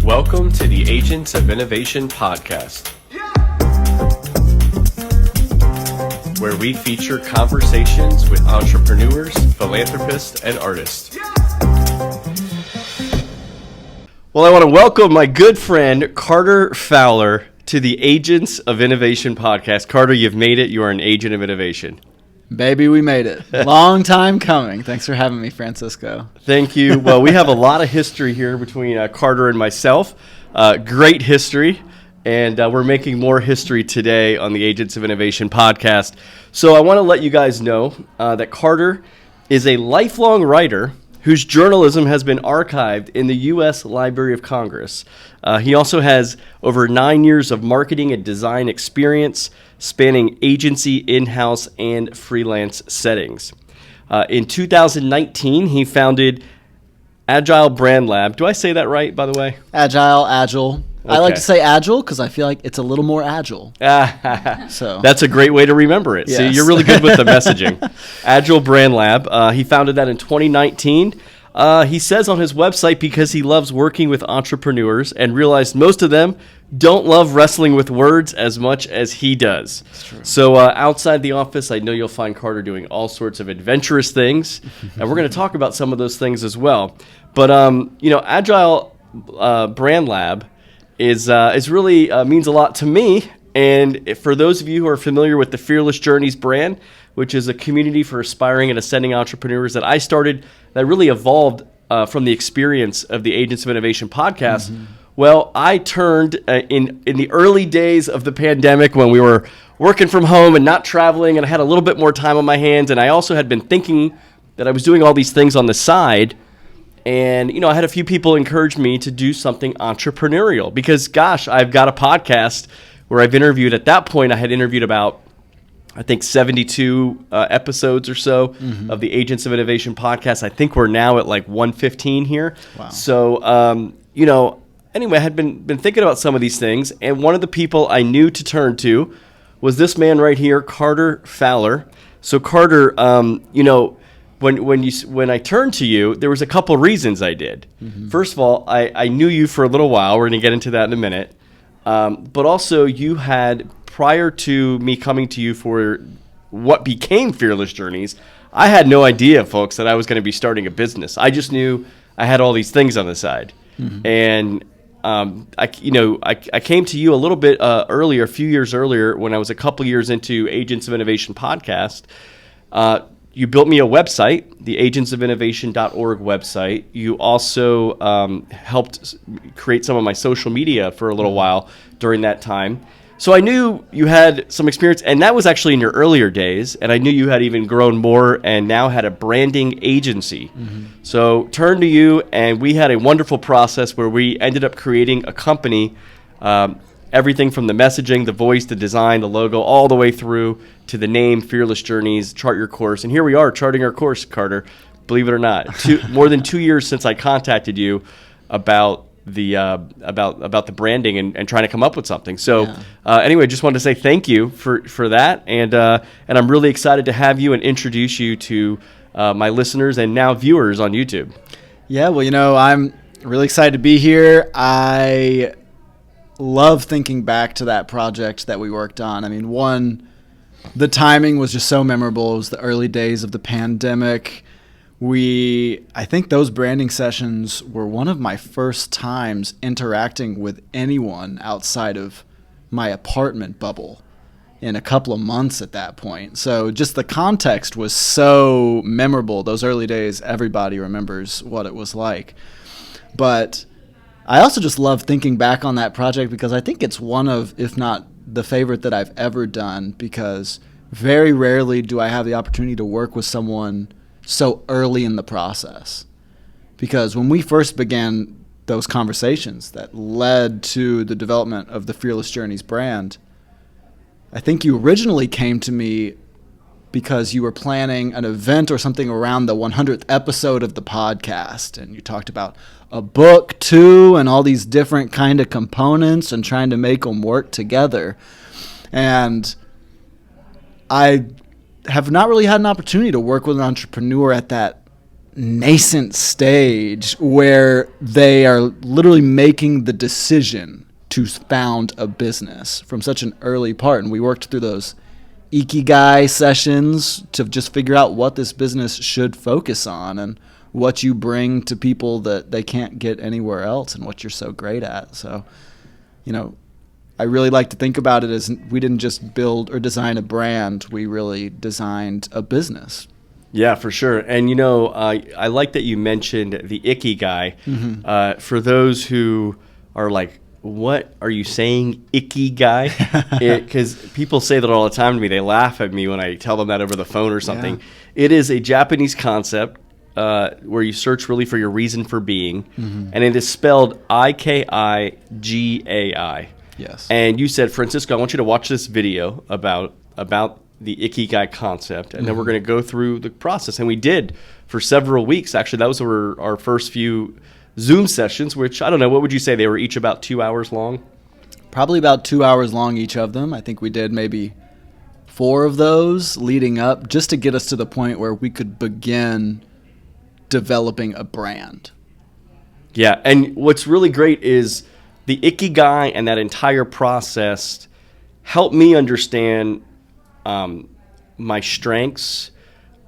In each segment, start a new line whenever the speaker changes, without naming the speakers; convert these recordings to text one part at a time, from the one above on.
Welcome to the Agents of Innovation podcast, where we feature conversations with entrepreneurs, philanthropists, and artists. Well, I want to welcome my good friend, Carter Fowler, to the Agents of Innovation podcast. Carter, you've made it. You are an agent of innovation.
Baby, we made it. Long time coming. Thanks for having me, Francisco.
Thank you. Well, we have a lot of history here between Carter and myself. Great history. And we're making more history today on the Agents of Innovation podcast. So I want to let you guys know that Carter is a lifelong writer whose journalism has been archived in the U.S. Library of Congress. He also has over 9 years of marketing and design experience, spanning agency, in-house, and freelance settings. In 2019, he founded Agile Brand Lab. Do I say that right, by the way?
Agile. Okay. I like to say agile because I feel like it's a little more agile.
So that's a great way to remember it. Yes. See, you're really good with the messaging. Agile Brand Lab. He founded that in 2019. He says on his website because he loves working with entrepreneurs and realized most of them don't love wrestling with words as much as he does. That's true. So outside the office, I know you'll find Carter doing all sorts of adventurous things, and we're going to talk about some of those things as well. But Agile Brand Lab is really means a lot to me. And for those of you who are familiar with the Fearless Journeys brand, which is a community for aspiring and ascending entrepreneurs that I started, that really evolved from the experience of the Agents of Innovation podcast. Mm-hmm. Well, I turned in the early days of the pandemic when we were working from home and not traveling, and I had a little bit more time on my hands, and I also had been thinking that I was doing all these things on the side. And, I had a few people encourage me to do something entrepreneurial because, gosh, I've got a podcast where I've interviewed. At that point, I had interviewed about, I think, 72 episodes or so of the Agents of Innovation podcast. I think we're now at like 115 here. Wow. So, anyway, I had been thinking about some of these things. And one of the people I knew to turn to was this man right here, Carter Fowler. So, Carter, when I turned to you, there was a couple reasons I did. Mm-hmm. First of all, I knew you for a little while. We're going to get into that in a minute. But also you had, prior to me coming to you for what became Fearless Journeys, I had no idea, folks, that I was going to be starting a business. I just knew I had all these things on the side. Mm-hmm. And I came to you a little bit earlier, a few years earlier, when I was a couple years into Agents of Innovation podcast. You built me a website, the agentsofinnovation.org website. You also helped create some of my social media for a little while during that time. So I knew you had some experience, and that was actually in your earlier days, and I knew you had even grown more and now had a branding agency. Mm-hmm. So turned to you, and we had a wonderful process where we ended up creating a company, everything from the messaging, the voice, the design, the logo, all the way through to the name, Fearless Journeys, Chart Your Course. And here we are charting our course, Carter, believe it or not. More than 2 years since I contacted you about the branding and trying to come up with something. So anyway, just wanted to say thank you for that. And I'm really excited to have you and introduce you to my listeners and now viewers on YouTube.
Yeah, well, I'm really excited to be here. I love thinking back to that project that we worked on. I mean, the timing was just so memorable. It was the early days of the pandemic. I think those branding sessions were one of my first times interacting with anyone outside of my apartment bubble in a couple of months at that point. So just the context was so memorable. Those early days, everybody remembers what it was like. But I also just love thinking back on that project because I think it's one of, if not the favorite that I've ever done, because very rarely do I have the opportunity to work with someone so early in the process. Because when we first began those conversations that led to the development of the Fearless Journeys brand, I think you originally came to me because you were planning an event or something around the 100th episode of the podcast, and you talked about a book too and all these different kind of components and trying to make them work together. And I have not really had an opportunity to work with an entrepreneur at that nascent stage where they are literally making the decision to found a business from such an early part. And we worked through those ikigai sessions to just figure out what this business should focus on and what you bring to people that they can't get anywhere else and what you're so great at. So, I really like to think about it as we didn't just build or design a brand, we really designed a business.
Yeah, for sure. And, I like that you mentioned the ikigai. Mm-hmm. For those who are like, what are you saying, ikigai? Because people say that all the time to me. They laugh at me when I tell them that over the phone or something. Yeah. It is a Japanese concept where you search really for your reason for being. Mm-hmm. And it is spelled Ikigai. Yes. And you said, Francisco, I want you to watch this video about the ikigai concept, and then we're going to go through the process. And we did for several weeks. Actually, that was our first few Zoom sessions, which, I don't know, what would you say? They were each about 2 hours long?
Probably about 2 hours long, each of them. I think we did maybe 4 of those leading up just to get us to the point where we could begin developing a brand.
Yeah, and what's really great is the ikigai and that entire process helped me understand my strengths,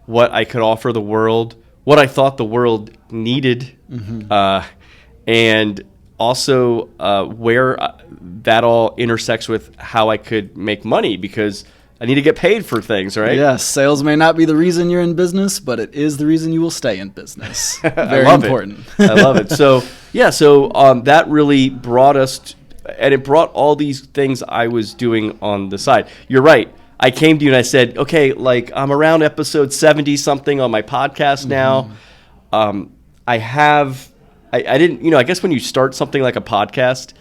what I could offer the world, what I thought the world needed, and also where that all intersects with how I could make money, because I need to get paid for things, right?
Yes, sales may not be the reason you're in business, but it is the reason you will stay in business. Very important.
I love it. So that really brought us, and it brought all these things I was doing on the side. You're right. I came to you and I said, okay, like I'm around episode 70 something on my podcast now. I didn't, I guess when you start something like a podcast,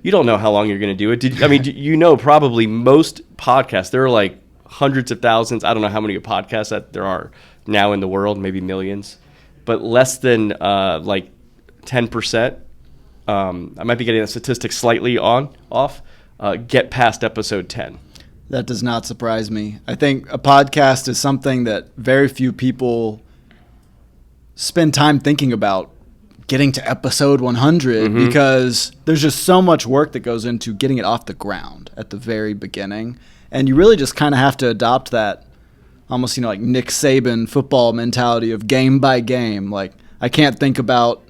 you don't know how long you're going to do it. Probably most podcasts, there are like hundreds of thousands. I don't know how many podcasts that there are now in the world, maybe millions, but less than like 10%. I might be getting that statistic slightly off. Get past episode 10.
That does not surprise me. I think a podcast is something that very few people spend time thinking about getting to episode 100 because there's just so much work that goes into getting it off the ground at the very beginning. And you really just kind of have to adopt that almost, like Nick Saban football mentality of game by game. Like, I can't think about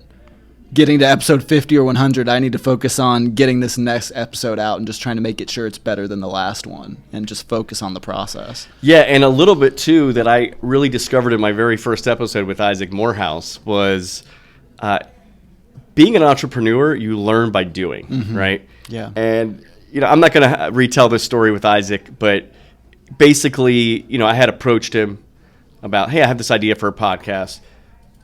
getting to episode 50 or 100. I need to focus on getting this next episode out and just trying to make it sure it's better than the last one and just focus on the process.
Yeah, and a little bit, too, that I really discovered in my very first episode with Isaac Morehouse was being an entrepreneur, you learn by doing, right?
Yeah.
And, I'm not going to retell this story with Isaac, but basically, I had approached him about, hey, I have this idea for a podcast.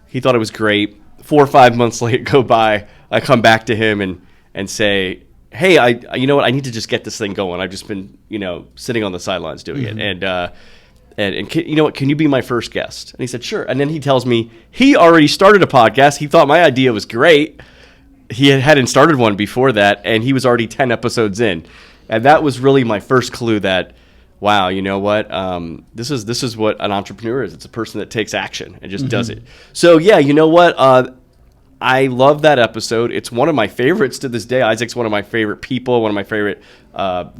He thought it was great. 4 or 5 months later go by, I come back to him and say, hey, you know what? I need to just get this thing going. I've just been, sitting on the sidelines doing it. And you know what? Can you be my first guest? And he said, sure. And then he tells me he already started a podcast. He thought my idea was great. He hadn't started one before that, and he was already 10 episodes in. And that was really my first clue that, wow, you know what? This is what an entrepreneur is. It's a person that takes action and just does it. So, yeah, you know what? I love that episode. It's one of my favorites to this day. Isaac's one of my favorite people, one of my favorite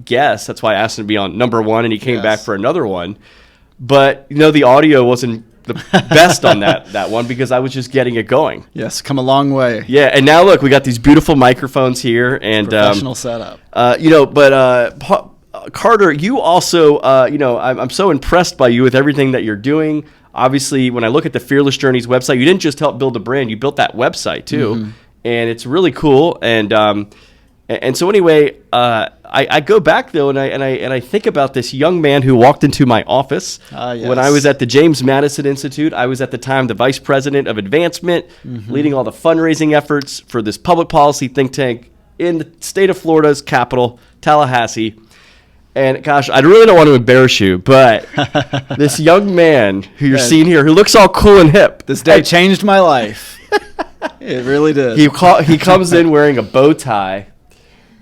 guests. That's why I asked him to be on number 1, and he came back for another one. But, the audio wasn't the best on that one because I was just getting it going.
Yes, come a long way.
Yeah, and now, look, we got these beautiful microphones here. And
professional setup.
Carter, you also, I'm so impressed by you with everything that you're doing. Obviously, when I look at the Fearless Journeys website, you didn't just help build a brand, you built that website too. And it's really cool. And so anyway, I go back though, and I think about this young man who walked into my office when I was at the James Madison Institute. I was at the time the vice president of advancement, leading all the fundraising efforts for this public policy think tank in the state of Florida's capital, Tallahassee. And gosh, I really don't want to embarrass you, but this young man who you're seeing here, who looks all cool and hip.
This day changed my life. It really did.
He comes in wearing a bow tie.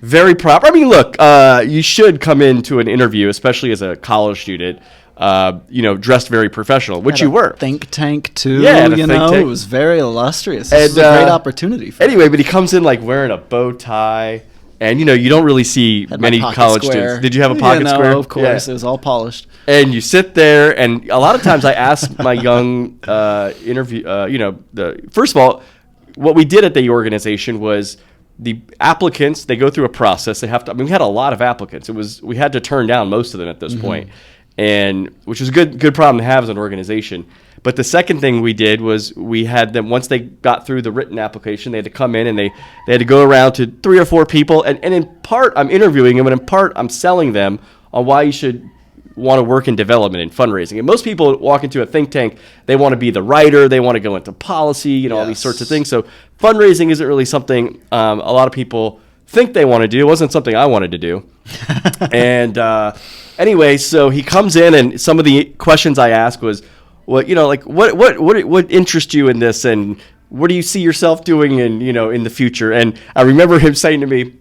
Very proper. I mean, look, you should come into an interview, especially as a college student, dressed very professional, which you were.
Think tank too.
Yeah,
it was very illustrious. This is a great opportunity.
Anyway, but he comes in like wearing a bow tie. And, you don't really see many college students. Did you have a pocket square?
No, of course. Yeah. It was all polished.
And you sit there, and a lot of times I ask my young first of all, what we did at the organization was the applicants, they go through a process. They have to, we had a lot of applicants. We had to turn down most of them at this point, and which is a good problem to have as an organization. But the second thing we did was we had them, once they got through the written application, they had to come in and they had to go around to 3 or 4 people. And in part, I'm interviewing them, and in part, I'm selling them on why you should want to work in development and fundraising. And most people walk into a think tank, they want to be the writer, they want to go into policy, all these sorts of things. So fundraising isn't really something a lot of people think they want to do. It wasn't something I wanted to do. And anyway, so he comes in, and some of the questions I asked was, well, what interests you in this, and what do you see yourself doing in the future? And I remember him saying to me,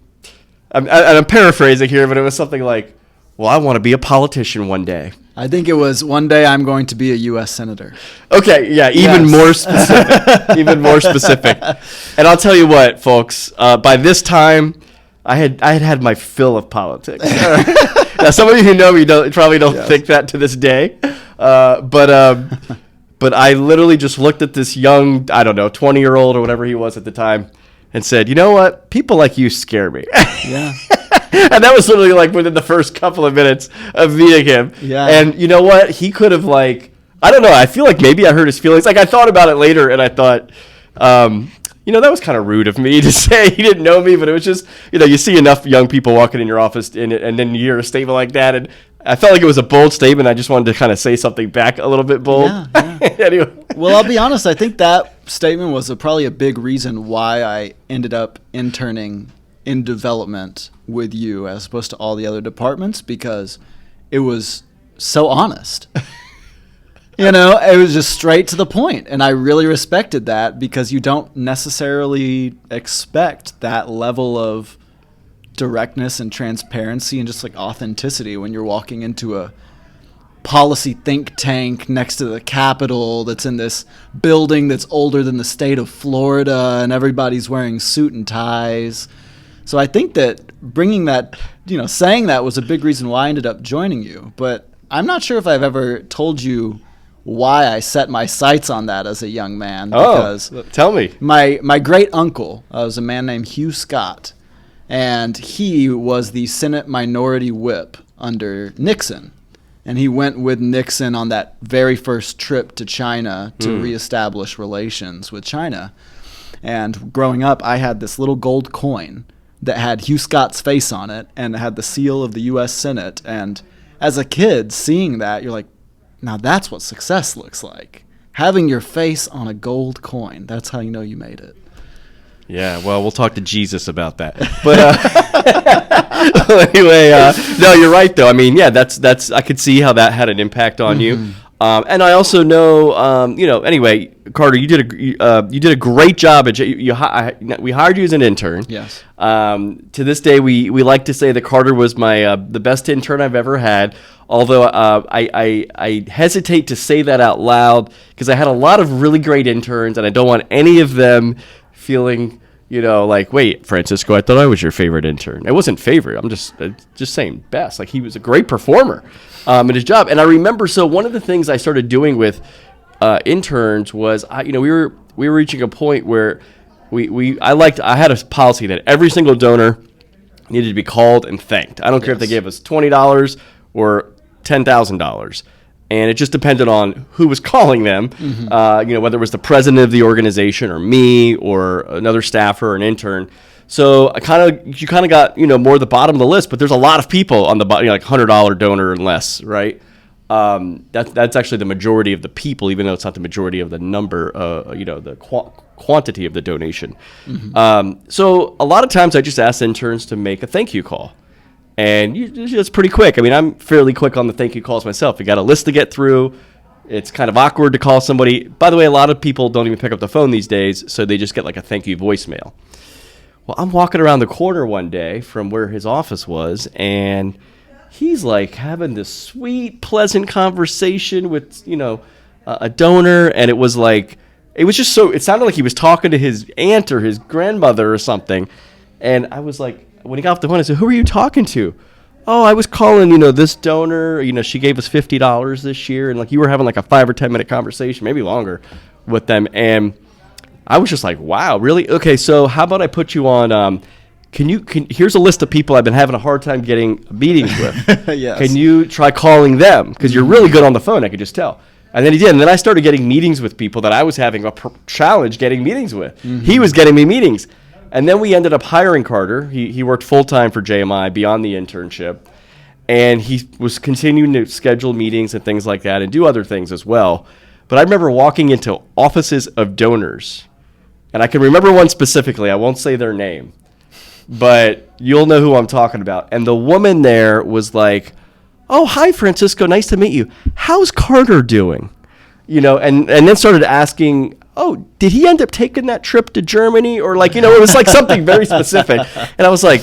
I'm paraphrasing here, but it was something like, well, I want to be a politician one day.
I think it was one day I'm going to be a U.S. senator.
Okay, yeah, even more specific. Even more specific. And I'll tell you what, folks, by this time, I had my fill of politics. Now, some of you who know me probably don't think that to this day. But I literally just looked at this young, 20-year-old or whatever he was at the time, and said, you know what? People like you scare me.
Yeah.
And that was literally like within the first couple of minutes of meeting him. Yeah. And you know what? He could have I don't know. I feel like maybe I hurt his feelings. Like I thought about it later, and I thought, that was kind of rude of me to say. He didn't know me, but it was just, you see enough young people walking in your office and then you hear a statement like that, and I felt like it was a bold statement. I just wanted to kind of say something back a little bit bold.
Yeah.
Anyway.
Well, I'll be honest. I think that statement was probably a big reason why I ended up interning in development with you as opposed to all the other departments, because it was so honest. It was just straight to the point, and I really respected that, because you don't necessarily expect that level of directness and transparency and just like authenticity when you're walking into a policy think tank next to the Capitol that's in this building that's older than the state of Florida, and everybody's wearing suit and ties. So I think that bringing that, saying that was a big reason why I ended up joining you. But I'm not sure if I've ever told you why I set my sights on that as a young man. Because
tell me.
My great uncle was a man named Hugh Scott, and he was the Senate Minority Whip under Nixon. And he went with Nixon on that very first trip to China to reestablish relations with China. And growing up, I had this little gold coin that had Hugh Scott's face on it, and it had the seal of the U.S. Senate. And as a kid, seeing that, you're like, now that's what success looks like. Having your face on a gold coin. That's how you know you made it.
Yeah, well, we'll talk to Jesus about that. But anyway, no, you're right, though. I mean, yeah, that's I could see how that had an impact on you. And I also know, anyway, Carter, you did a great job at we hired you as an intern.
Yes.
To this day, we like to say that Carter was the best intern I've ever had. Although I hesitate to say that out loud, because I had a lot of really great interns, and I don't want any of them feeling, like, wait, Francisco, I thought I was your favorite intern. It wasn't favorite. I'm just saying best. Like, he was a great performer in his job. And I remember, so one of the things I started doing with interns was, we were reaching a point where I had a policy that every single donor needed to be called and thanked. I don't care if they gave us $20 or $10,000. And it just depended on who was calling them, whether it was the president of the organization or me or another staffer or an intern. So you kind of got, more the bottom of the list, but there's a lot of people on the bottom, like $100 donor and less, right? That's actually the majority of the people, even though it's not the majority of the number, the quantity of the donation. So a lot of times I just ask interns to make a thank you call. And it's pretty quick. I mean, I'm fairly quick on the thank you calls myself. You got a list to get through. It's kind of awkward to call somebody. By the way, a lot of people don't even pick up the phone these days, so they just get like a thank you voicemail. Well, I'm walking around the corner one day from where his office was, and he's like having this sweet, pleasant conversation with, a donor. And it was like, it was just so, it sounded like he was talking to his aunt or his grandmother or something. And I was like, when he got off the phone, I said, who are you talking to? Oh, I was calling, this donor, she gave us $50 this year. And like, you were having like a 5 or 10 minute conversation, maybe longer with them. And I was just like, wow, really? Okay. So how about I put you on, here's a list of people I've been having a hard time getting meetings with.
Yes.
Can you try calling them? Because you're really good on the phone, I could just tell. And then he did. And then I started getting meetings with people that I was having a challenge getting meetings with. Mm-hmm. He was getting me meetings. And then we ended up hiring Carter. He worked full-time for JMI beyond the internship. And he was continuing to schedule meetings and things like that and do other things as well. But I remember walking into offices of donors. And I can remember one specifically. I won't say their name. But you'll know who I'm talking about. And the woman there was like, oh, hi, Francisco. Nice to meet you. How's Carter doing? And then started asking, oh, did he end up taking that trip to Germany? Or like, it was like something very specific. And I was like,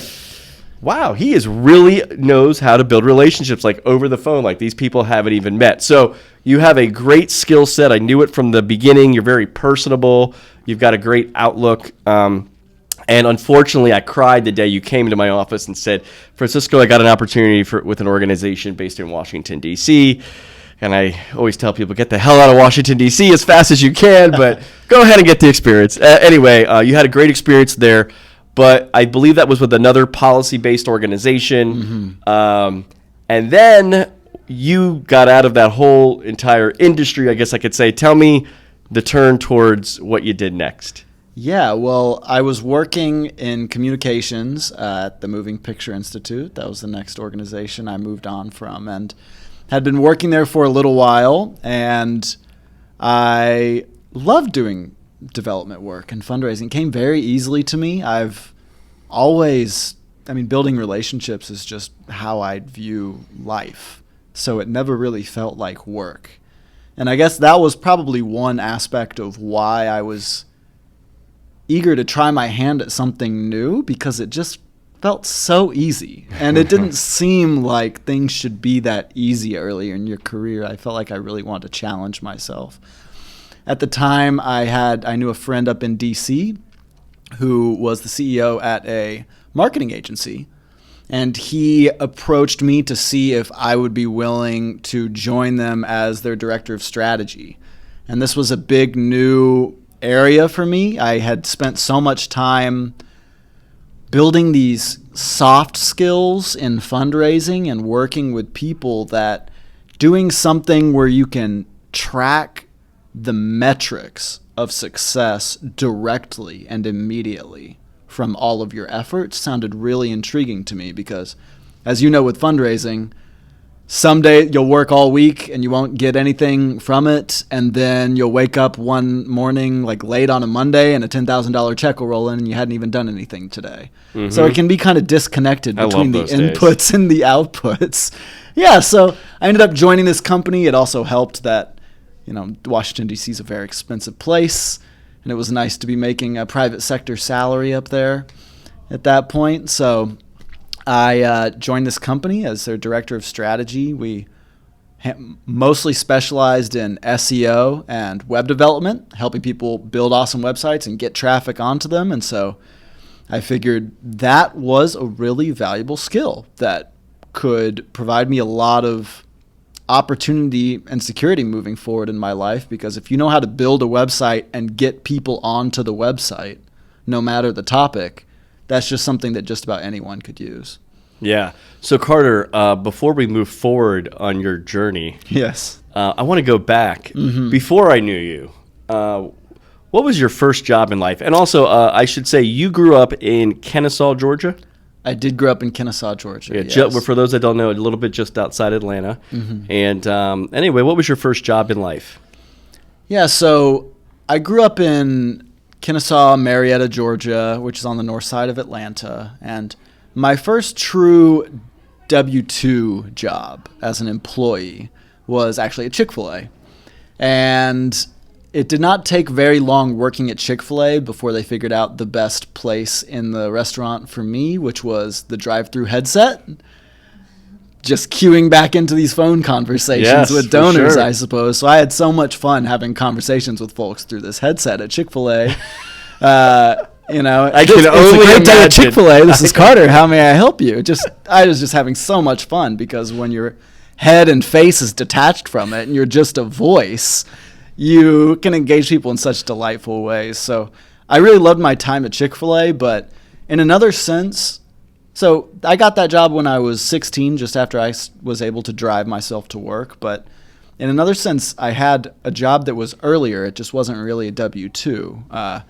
wow, he really knows how to build relationships like over the phone, like these people haven't even met. So you have a great skill set. I knew it from the beginning. You're very personable. You've got a great outlook. And unfortunately, I cried the day you came to my office and said, Francisco, I got an opportunity with an organization based in Washington, D.C., and I always tell people, get the hell out of Washington, D.C. as fast as you can, but go ahead and get the experience. Anyway, you had a great experience there, but I believe that was with another policy-based organization. Mm-hmm. And then you got out of that whole entire industry, I guess I could say. Tell me the turn towards what you did next.
Yeah, well, I was working in communications at the Moving Picture Institute. That was the next organization I moved on from, and had been working there for a little while, and I loved doing development work, and fundraising came very easily to me. Building relationships is just how I view life, so it never really felt like work. And I guess that was probably one aspect of why I was eager to try my hand at something new, because it just felt so easy. And it didn't seem like things should be that easy earlier in your career. I felt like I really wanted to challenge myself. At the time, I knew a friend up in DC who was the CEO at a marketing agency. And he approached me to see if I would be willing to join them as their director of strategy. And this was a big new area for me. I had spent so much time building these soft skills in fundraising and working with people that doing something where you can track the metrics of success directly and immediately from all of your efforts sounded really intriguing to me, because as you know, with fundraising, someday you'll work all week and you won't get anything from it, and then you'll wake up one morning like late on a Monday and a $10,000 check will roll in and you hadn't even done anything today. Mm-hmm. So it can be kind of disconnected between the inputs and the outputs. Yeah, so I ended up joining this company. It also helped that, Washington, D.C. is a very expensive place, and it was nice to be making a private sector salary up there at that point. So I joined this company as their director of strategy. We mostly specialized in SEO and web development, helping people build awesome websites and get traffic onto them. And so I figured that was a really valuable skill that could provide me a lot of opportunity and security moving forward in my life, because if you know how to build a website and get people onto the website, no matter the topic, that's just something that just about anyone could use.
Yeah. So Carter, before we move forward on your journey,
yes,
I want to go back. Mm-hmm. Before I knew you, what was your first job in life? And also, I should say, you grew up in Kennesaw, Georgia?
I did grow up in Kennesaw, Georgia.
Yeah,
yes.
For those that don't know, a little bit just outside Atlanta. Mm-hmm. And anyway, what was your first job in life?
Yeah, so I grew up in Kennesaw, Marietta, Georgia, which is on the north side of Atlanta. And my first true W-2 job as an employee was actually at Chick-fil-A. And it did not take very long working at Chick-fil-A before they figured out the best place in the restaurant for me, which was the drive-through headset. just queuing back into these phone conversations with donors, I suppose. So I had so much fun having conversations with folks through this headset at Chick-fil-A. You know,
I can only imagine.
Chick-fil-A. This is Carter. How may I help you? I was just having so much fun because when your head and face is detached from it and you're just a voice, you can engage people in such delightful ways. So I really loved my time at Chick-fil-A, but in another sense, so I got that job when I was 16, just after I was able to drive myself to work. But in another sense, I had a job that was earlier. It just wasn't really a W-2.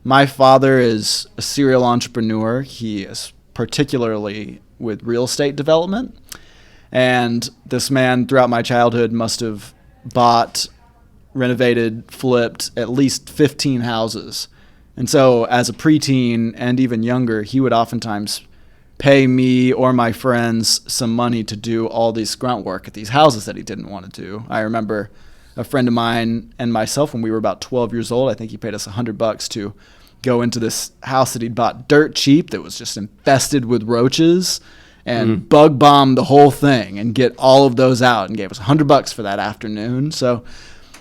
My father is a serial entrepreneur. He is particularly with real estate development. And this man, throughout my childhood, must have bought, renovated, flipped at least 15 houses. And so as a preteen and even younger, he would oftentimes pay me or my friends some money to do all this grunt work at these houses that he didn't want to do. I remember a friend of mine and myself, when we were about 12 years old, I think he paid us $100 to go into this house that he'd bought dirt cheap that was just infested with roaches and bug bomb the whole thing and get all of those out, and gave us $100 for that afternoon. So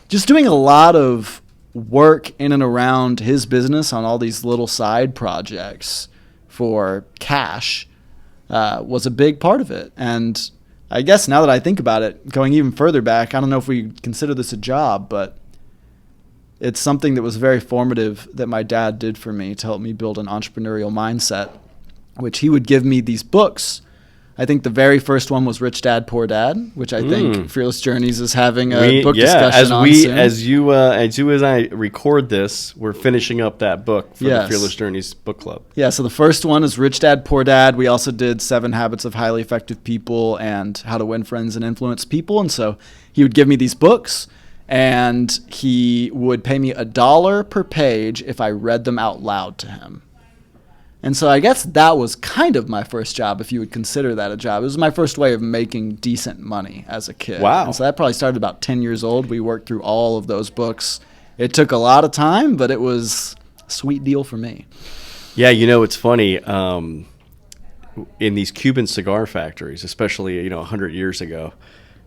just doing a lot of work in and around his business on all these little side projects for cash was a big part of it. And I guess now that I think about it, going even further back, I don't know if we consider this a job, but it's something that was very formative that my dad did for me to help me build an entrepreneurial mindset, which he would give me these books. I think the very first one was Rich Dad, Poor Dad, which I think Fearless Journeys is having a book discussion on soon. As
I record this, we're finishing up that book for the Fearless Journeys book club.
Yeah, so the first one is Rich Dad, Poor Dad. We also did 7 Habits of Highly Effective People and How to Win Friends and Influence People. And so he would give me these books, and he would pay me $1 per page if I read them out loud to him. And so I guess that was kind of my first job, if you would consider that a job. It was my first way of making decent money as a kid.
Wow.
And so that probably started about 10 years old. We worked through all of those books. It took a lot of time, but it was a sweet deal for me.
Yeah, it's funny. In these Cuban cigar factories, especially, 100 years ago,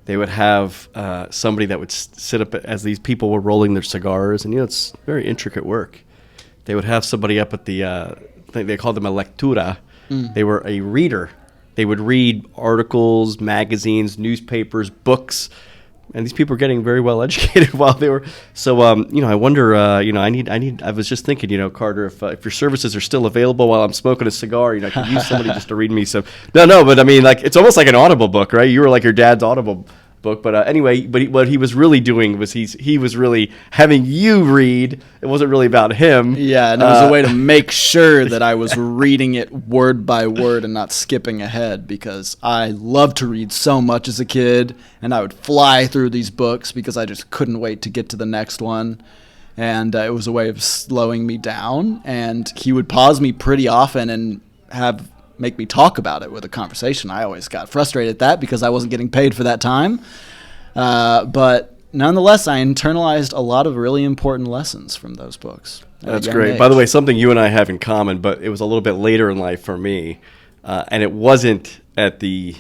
they would have somebody that would sit up as these people were rolling their cigars. And, it's very intricate work. They would have somebody up at the... they called them a lectura. They were a reader. They would read articles, magazines, newspapers, books, and these people were getting very well educated while they were. So, I wonder. I was just thinking, Carter, if your services are still available while I'm smoking a cigar, I could use somebody just to read me some. No, but I mean, like, it's almost like an Audible book, right? You were like your dad's Audible book, but anyway, what he was really doing was he was really having you read. It wasn't really about him.
Yeah, and it was a way to make sure that I was reading it word by word and not skipping ahead, because I loved to read so much as a kid, and I would fly through these books because I just couldn't wait to get to the next one. And it was a way of slowing me down, and he would pause me pretty often and make me talk about it with a conversation. I always got frustrated at that because I wasn't getting paid for that time. But nonetheless, I internalized a lot of really important lessons from those books.
That's great. By the way, something you and I have in common, but it was a little bit later in life for me. And it wasn't at the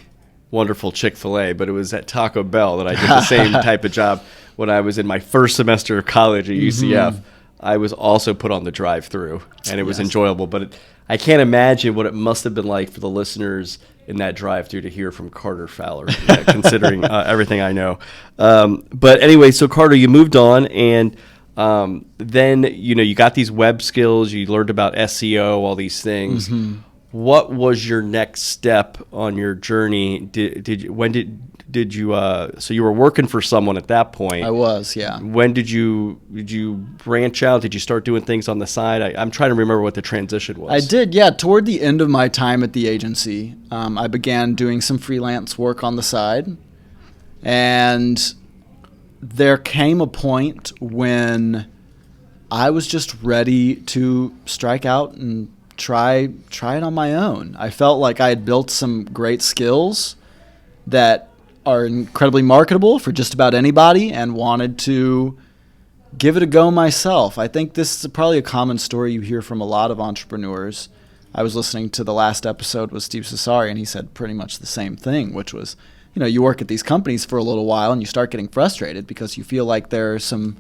wonderful Chick-fil-A, but it was at Taco Bell that I did the same type of job when I was in my first semester of college at UCF. I was also put on the drive-through, and it was enjoyable, but I can't imagine what it must have been like for the listeners in that drive-thru to hear from Carter Fowler, considering everything I know. But anyway, so Carter, you moved on, and then you got these web skills. You learned about SEO, all these things. What was your next step on your journey? So you were working for someone at that point.
I was, yeah.
When did you branch out? Did you start doing things on the side? I'm trying to remember what the transition was.
I did, yeah. Toward the end of my time at the agency, I began doing some freelance work on the side. And there came a point when I was just ready to strike out and try it on my own. I felt like I had built some great skills that are incredibly marketable for just about anybody, and wanted to give it a go myself. I think this is probably a common story you hear from a lot of entrepreneurs. I was listening to the last episode with Steve Cesari, and he said pretty much the same thing, which was, you work at these companies for a little while and you start getting frustrated because you feel like there are some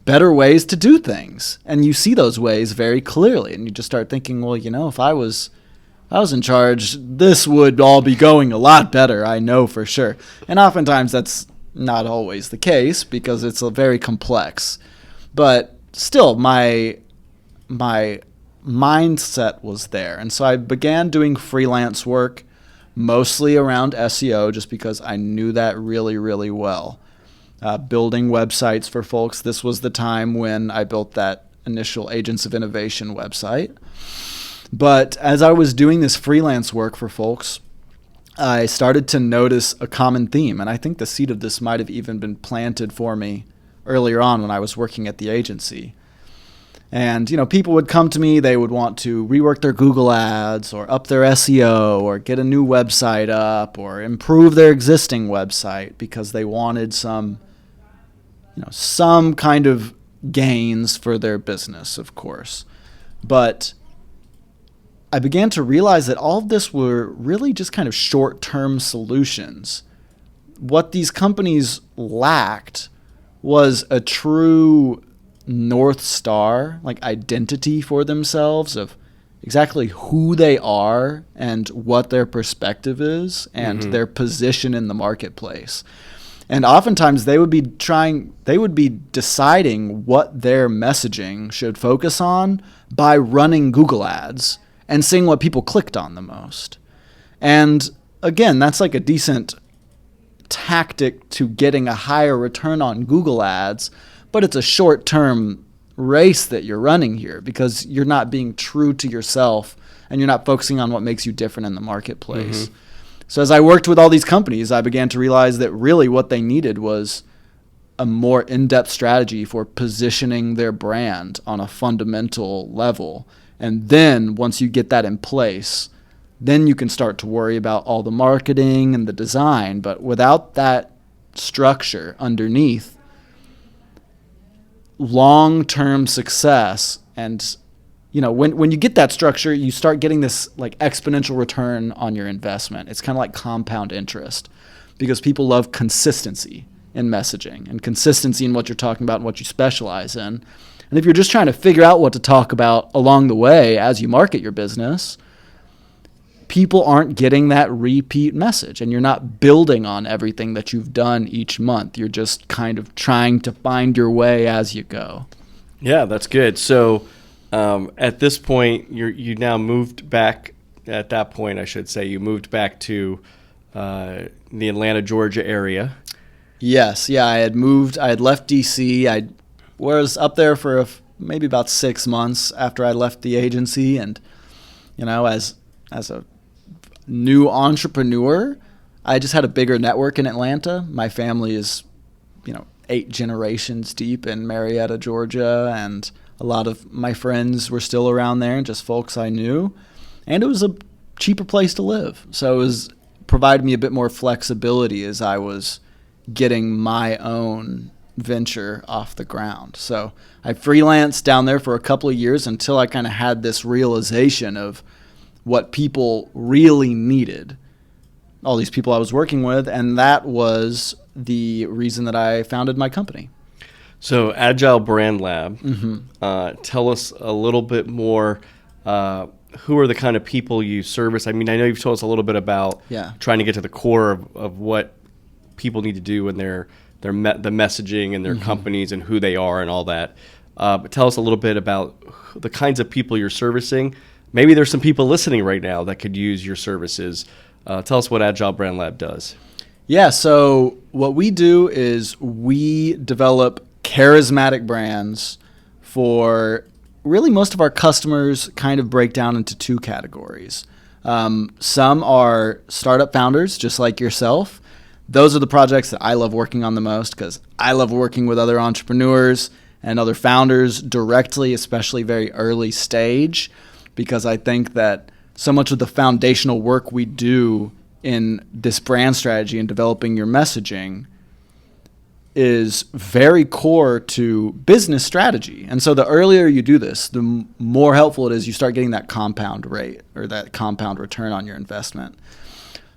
better ways to do things. And you see those ways very clearly. And you just start thinking, well, if I was in charge, this would all be going a lot better, I know for sure. And oftentimes that's not always the case because it's very complex. But still, my mindset was there. And so I began doing freelance work, mostly around SEO, just because I knew that really, really well. Building websites for folks. This was the time when I built that initial Agents of Innovation website. But as I was doing this freelance work for folks, I started to notice a common theme. And I think the seed of this might have even been planted for me earlier on when I was working at the agency. And, people would come to me, they would want to rework their Google ads or up their SEO or get a new website up or improve their existing website because they wanted some kind of gains for their business, of course. But I began to realize that all of this were really just kind of short-term solutions. What these companies lacked was a true North Star, identity for themselves of exactly who they are and what their perspective is and their position in the marketplace. And oftentimes they would be deciding what their messaging should focus on by running Google ads and seeing what people clicked on the most. And again, that's a decent tactic to getting a higher return on Google ads, but it's a short-term race that you're running here because you're not being true to yourself and you're not focusing on what makes you different in the marketplace. So as I worked with all these companies, I began to realize that really what they needed was a more in-depth strategy for positioning their brand on a fundamental level. And then once you get that in place, then you can start to worry about all the marketing and the design. But without that structure underneath, long-term success and when you get that structure, you start getting this exponential return on your investment. It's kind of like compound interest because people love consistency in messaging and consistency in what you're talking about and what you specialize in. And if you're just trying to figure out what to talk about along the way as you market your business, people aren't getting that repeat message and you're not building on everything that you've done each month. You're just kind of trying to find your way as you go.
Yeah, that's good. So at this point, you now moved back. At that point, I should say, you moved back to the Atlanta, Georgia area.
Yes, yeah, I had left DC. I was up there for maybe about 6 months after I left the agency, and as a new entrepreneur, I just had a bigger network in Atlanta. My family is 8 generations deep in Marietta, Georgia, and a lot of my friends were still around there and just folks I knew. And it was a cheaper place to live. So it provided me a bit more flexibility as I was getting my own venture off the ground. So I freelanced down there for a couple of years until I kind of had this realization of what people really needed, all these people I was working with, and that was the reason that I founded my company.
So Agile Brand Lab, tell us a little bit more, who are the kind of people you service? I mean, I know you've told us a little bit about trying to get to the core of what people need to do in the messaging in their companies and who they are and all that. But tell us a little bit about the kinds of people you're servicing. Maybe there's some people listening right now that could use your services. Tell us what Agile Brand Lab does.
Yeah, so what we do is we develop charismatic brands for really most of our customers. Kind of break down into 2 categories. Some are startup founders, just like yourself. Those are the projects that I love working on the most because I love working with other entrepreneurs and other founders directly, especially very early stage, because I think that so much of the foundational work we do in this brand strategy and developing your messaging is very core to business strategy. And so the earlier you do this, the more helpful it is you start getting that compound rate or that compound return on your investment.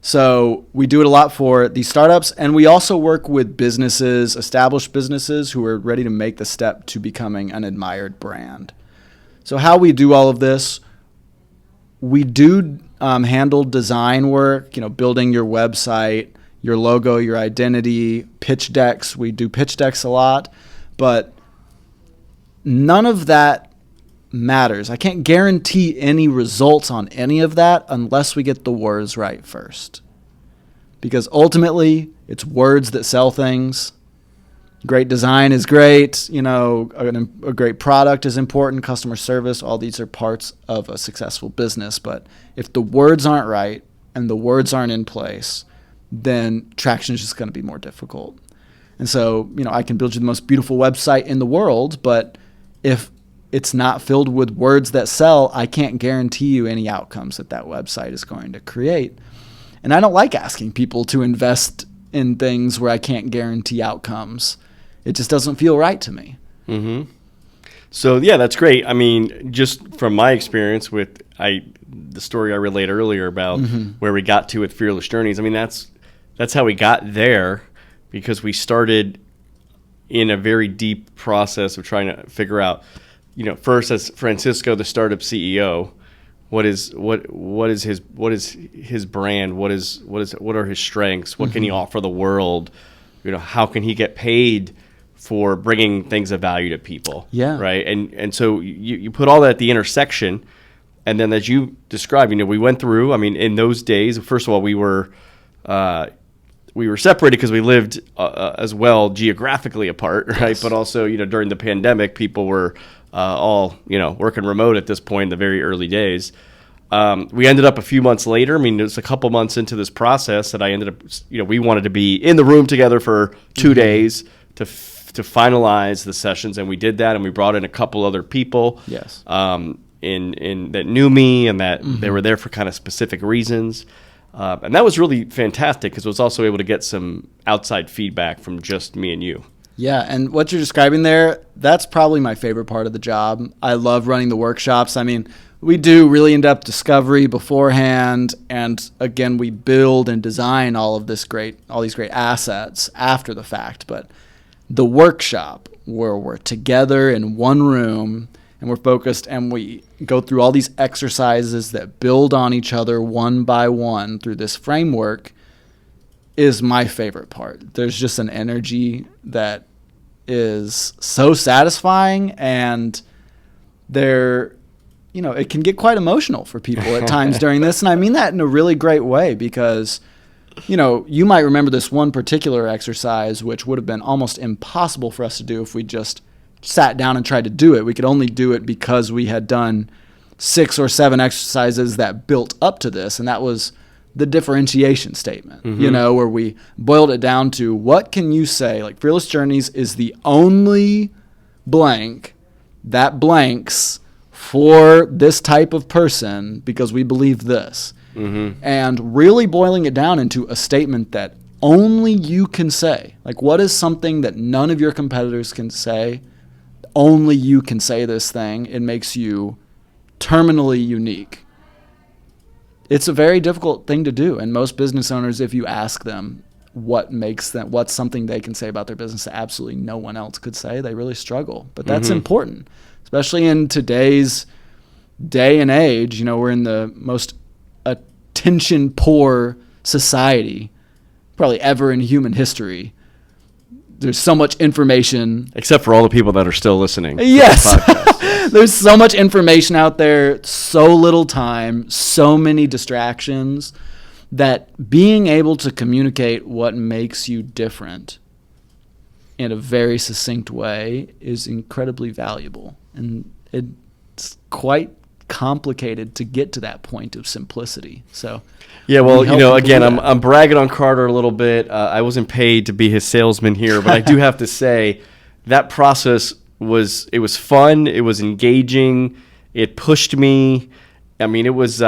So we do it a lot for these startups, and we also work with businesses, established businesses who are ready to make the step to becoming an admired brand. So how we do all of this, we do handle design work, building your website, your logo, your identity, pitch decks. We do pitch decks a lot, but none of that matters. I can't guarantee any results on any of that unless we get the words right first. Because ultimately, it's words that sell things. Great design is great. A great product is important. Customer service, all these are parts of a successful business. But if the words aren't right and the words aren't in place, then traction is just going to be more difficult. And so, I can build you the most beautiful website in the world, but if it's not filled with words that sell, I can't guarantee you any outcomes that website is going to create. And I don't like asking people to invest in things where I can't guarantee outcomes. It just doesn't feel right to me.
Mm-hmm. So, yeah, that's great. I mean, just from my experience with the story I relayed earlier about where we got to with Fearless Journeys, I mean, that's how we got there, because we started in a very deep process of trying to figure out, first as Francisco, the startup CEO, what is his brand? What are his strengths? What can he offer the world? How can he get paid for bringing things of value to people?
Yeah.
Right. And so you put all that at the intersection, and then as you described, we went through. I mean, in those days, first of all, we were separated because we lived as well geographically apart, right? Yes. But also, during the pandemic, people were all, working remote at this point in the very early days. We ended up a few months later. I mean, it was a couple months into this process that I ended up, we wanted to be in the room together for 2 days to finalize the sessions, and we did that, and we brought in a couple other people.
Yes.
In that knew me and that they were there for kind of specific reasons. And that was really fantastic because I was also able to get some outside feedback from just me and you.
Yeah, and what you're describing there, that's probably my favorite part of the job. I love running the workshops. I mean, we do really in-depth discovery beforehand, and again, we build and design all these great assets after the fact. But the workshop, where we're together in one room and we're focused and we go through all these exercises that build on each other one by one through this framework, is my favorite part. There's just an energy that is so satisfying, and it can get quite emotional for people at times during this. And I mean that in a really great way, because, you might remember this one particular exercise, which would have been almost impossible for us to do if we just sat down and tried to do it. We could only do it because we had done 6 or 7 exercises that built up to this. And that was the differentiation statement, where we boiled it down to, what can you say? Like, Fearless Journeys is the only blank that blanks for this type of person because we believe this. And really boiling it down into a statement that only you can say. Like, what is something that none of your competitors can say? Only you can say this thing. It makes you terminally unique. It's a very difficult thing to do, and most business owners, if you ask them what's something they can say about their business that absolutely no one else could say, they really struggle. But that's important, especially in today's day and age. We're in the most attention-poor society probably ever in human history. There's so much information.
Except for all the people that are still listening.
Yes. There's so much information out there, so little time, so many distractions, that being able to communicate what makes you different in a very succinct way is incredibly valuable. And it's quite complicated to get to that point of simplicity. So
yeah, well, again, I'm bragging on Carter a little bit. I wasn't paid to be his salesman here, but I do have to say that process was fun. It was engaging. It pushed me. I mean, it was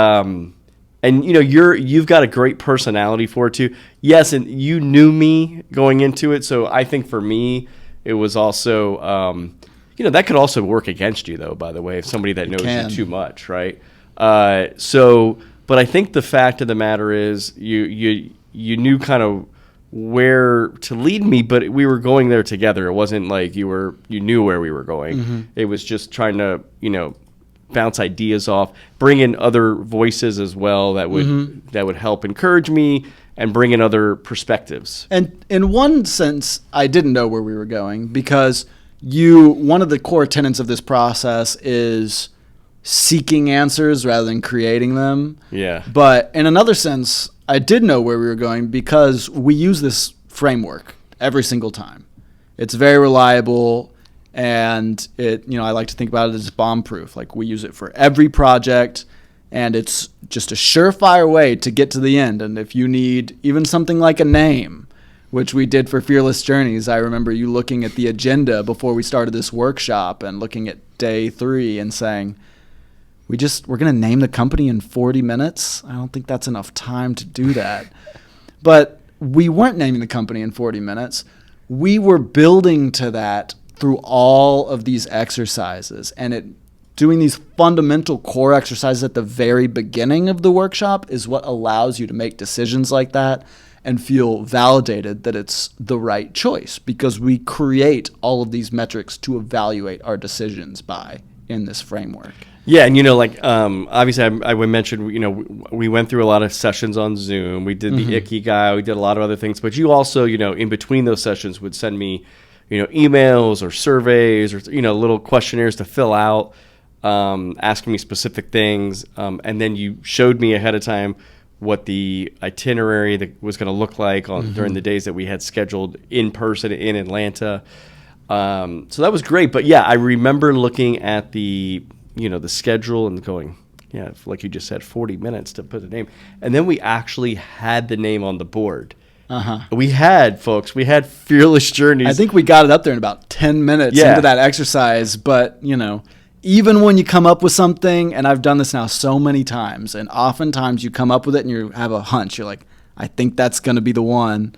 And you've got a great personality for it too. Yes, and you knew me going into it, so I think for me it was also that could also work against you though. By the way, if somebody that knows you too much, right? But I think the fact of the matter is you knew kind of where to lead me, but we were going there together. It wasn't like you knew where we were going. Mm-hmm. It was just trying to bounce ideas off, bring in other voices as well that would help encourage me and bring in other perspectives.
And in one sense, I didn't know where we were going because one of the core tenets of this process is seeking answers rather than creating them.
Yeah.
But in another sense, I did know where we were going because we use this framework every single time. It's very reliable. And I like to think about it as bomb-proof. Like we use it for every project, and it's just a surefire way to get to the end. And if you need even something like a name, which we did for Fearless Journeys, I remember you looking at the agenda before we started this workshop and looking at day 3 and saying, we're going to name the company in 40 minutes. I don't think that's enough time to do that. But we weren't naming the company in 40 minutes. We were building to that through all of these exercises, and doing these fundamental core exercises at the very beginning of the workshop is what allows you to make decisions like that and feel validated that it's the right choice, because we create all of these metrics to evaluate our decisions by in this framework.
Yeah, and obviously I would mention, we went through a lot of sessions on Zoom. We did the Ikigai, we did a lot of other things, but you also, in between those sessions would send me emails or surveys or, little questionnaires to fill out, asking me specific things. And then you showed me ahead of time what the itinerary that was going to look like during the days that we had scheduled in person in Atlanta. So that was great. But yeah, I remember looking at the schedule and going, yeah, like you just said, 40 minutes to put the name. And then we actually had the name on the board. We had Fearless Journeys.
I think we got it up there in about 10 minutes into that exercise. But, even when you come up with something, and I've done this now so many times, and oftentimes you come up with it and you have a hunch. You're like, I think that's going to be the one.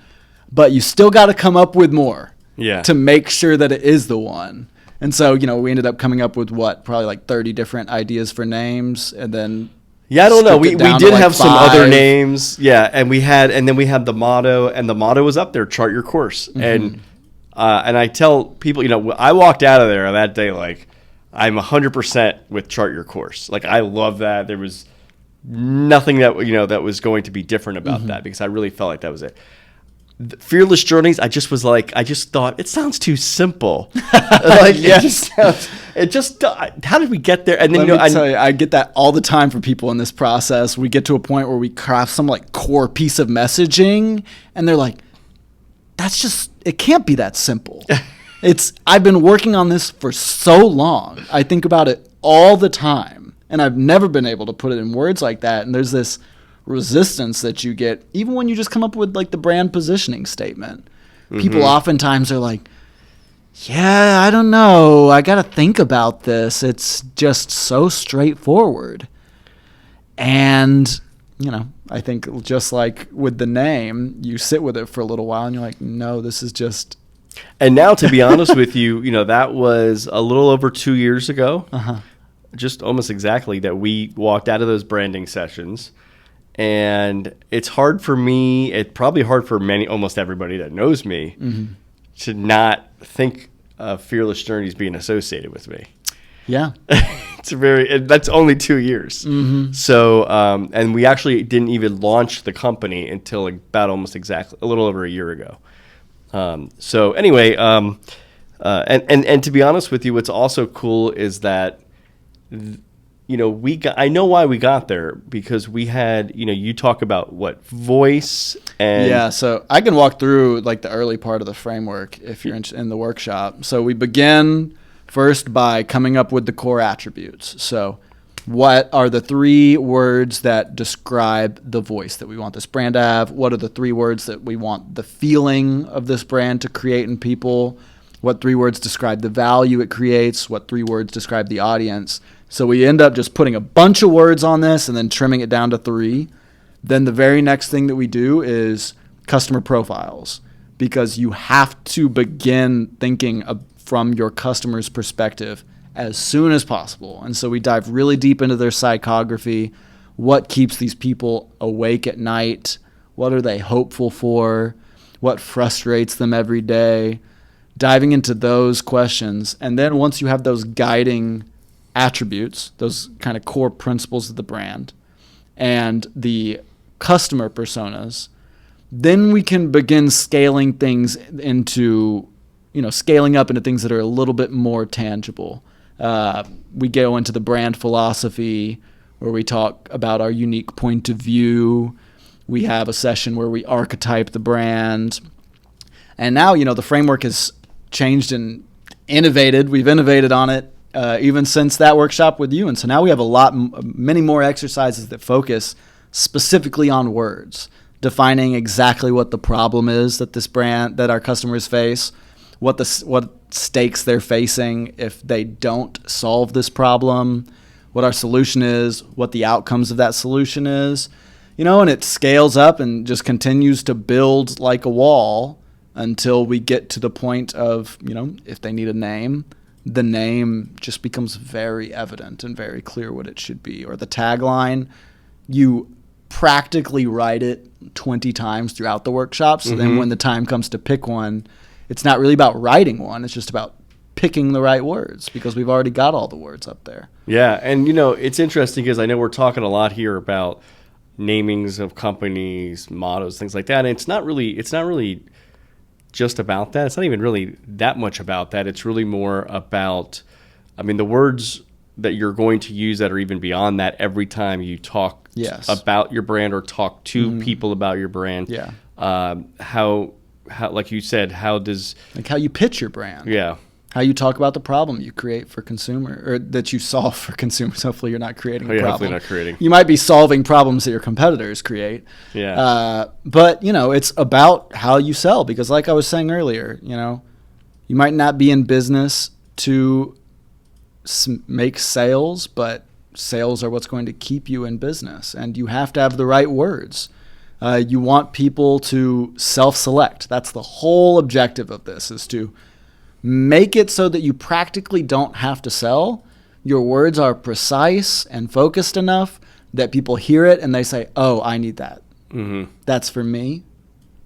But you still got to come up with more to make sure that it is the one. And so, we ended up coming up with probably like 30 different ideas for names, and then...
Yeah, I don't know. We did have some other names. Yeah, and then we had the motto, and the motto was up there: chart your course. And I tell people, I walked out of there that day like I'm 100% with chart your course. Like I love that. There was nothing that that was going to be different about that, because I really felt like that was it. Fearless Journeys, I just thought it sounds too simple. Like how did we get there? And then
Let me tell you, I get that all the time for people in this process. We get to a point where we craft some like core piece of messaging, and they're like, it can't be that simple. I've been working on this for so long. I think about it all the time, and I've never been able to put it in words like that. And there's this resistance that you get even when you just come up with like the brand positioning statement. People oftentimes are like, yeah, I don't know, I gotta think about this, it's just so straightforward. And I think just like with the name, you sit with it for a little while and you're like, no, this is just...
And now, to be honest with you, that was a little over 2 years ago, just almost exactly, that we walked out of those branding sessions. And it's hard for me, it's probably hard for almost everybody that knows me, to not think of Fearless Journeys being associated with me.
Yeah.
That's only 2 years. So, and we actually didn't even launch the company until about almost exactly, a little over a year ago. So anyway, and to be honest with you, what's also cool is that, I know why we got there, because we had, you talk about voice and...
Yeah, so I can walk through like the early part of the framework if you're in the workshop. So we begin first by coming up with the core attributes. So what are the 3 words that describe the voice that we want this brand to have? What are the 3 words that we want the feeling of this brand to create in people? What 3 words describe the value it creates? What 3 words describe the audience? So we end up just putting a bunch of words on this and then trimming it down to 3. Then the very next thing that we do is customer profiles, because you have to begin thinking from your customer's perspective as soon as possible. And so we dive really deep into their psychography. What keeps these people awake at night? What are they hopeful for? What frustrates them every day? Diving into those questions. And then once you have those guiding attributes, those kind of core principles of the brand, and the customer personas, then we can begin scaling things into, scaling up into things that are a little bit more tangible. We go into the brand philosophy, where we talk about our unique point of view. We have a session where we archetype the brand. And now, the framework has changed and innovated. We've innovated on it even since that workshop with you. And so now we have many more exercises that focus specifically on words, defining exactly what the problem is that our customers face, what stakes they're facing if they don't solve this problem, what our solution is, what the outcomes of that solution is, and it scales up and just continues to build like a wall until we get to the point of, if they need a name, the name just becomes very evident and very clear what it should be. Or the tagline, you practically write it 20 times throughout the workshop. So then when the time comes to pick one, it's not really about writing one. It's just about picking the right words, because we've already got all the words up there.
Yeah. And, it's interesting because I know we're talking a lot here about namings of companies, mottos, things like that. And it's not really just about that. It's not even really that much about that. It's really more about, the words that you're going to use that are even beyond that every time you talk about your brand or talk to people about your brand.
Yeah.
How, like you said, how
you pitch your brand.
Yeah.
How you talk about the problem you create for consumer, or that you solve for consumers. Hopefully you're not creating a problem.
Hopefully not creating.
You might be solving problems that your competitors create.
Yeah.
But, it's about how you sell, because like I was saying earlier, you might not be in business to make sales, but sales are what's going to keep you in business. And you have to have the right words. You want people to self-select. That's the whole objective of this, is to make it so that you practically don't have to sell. Your words are precise and focused enough that people hear it and they say, oh, I need that. That's for me.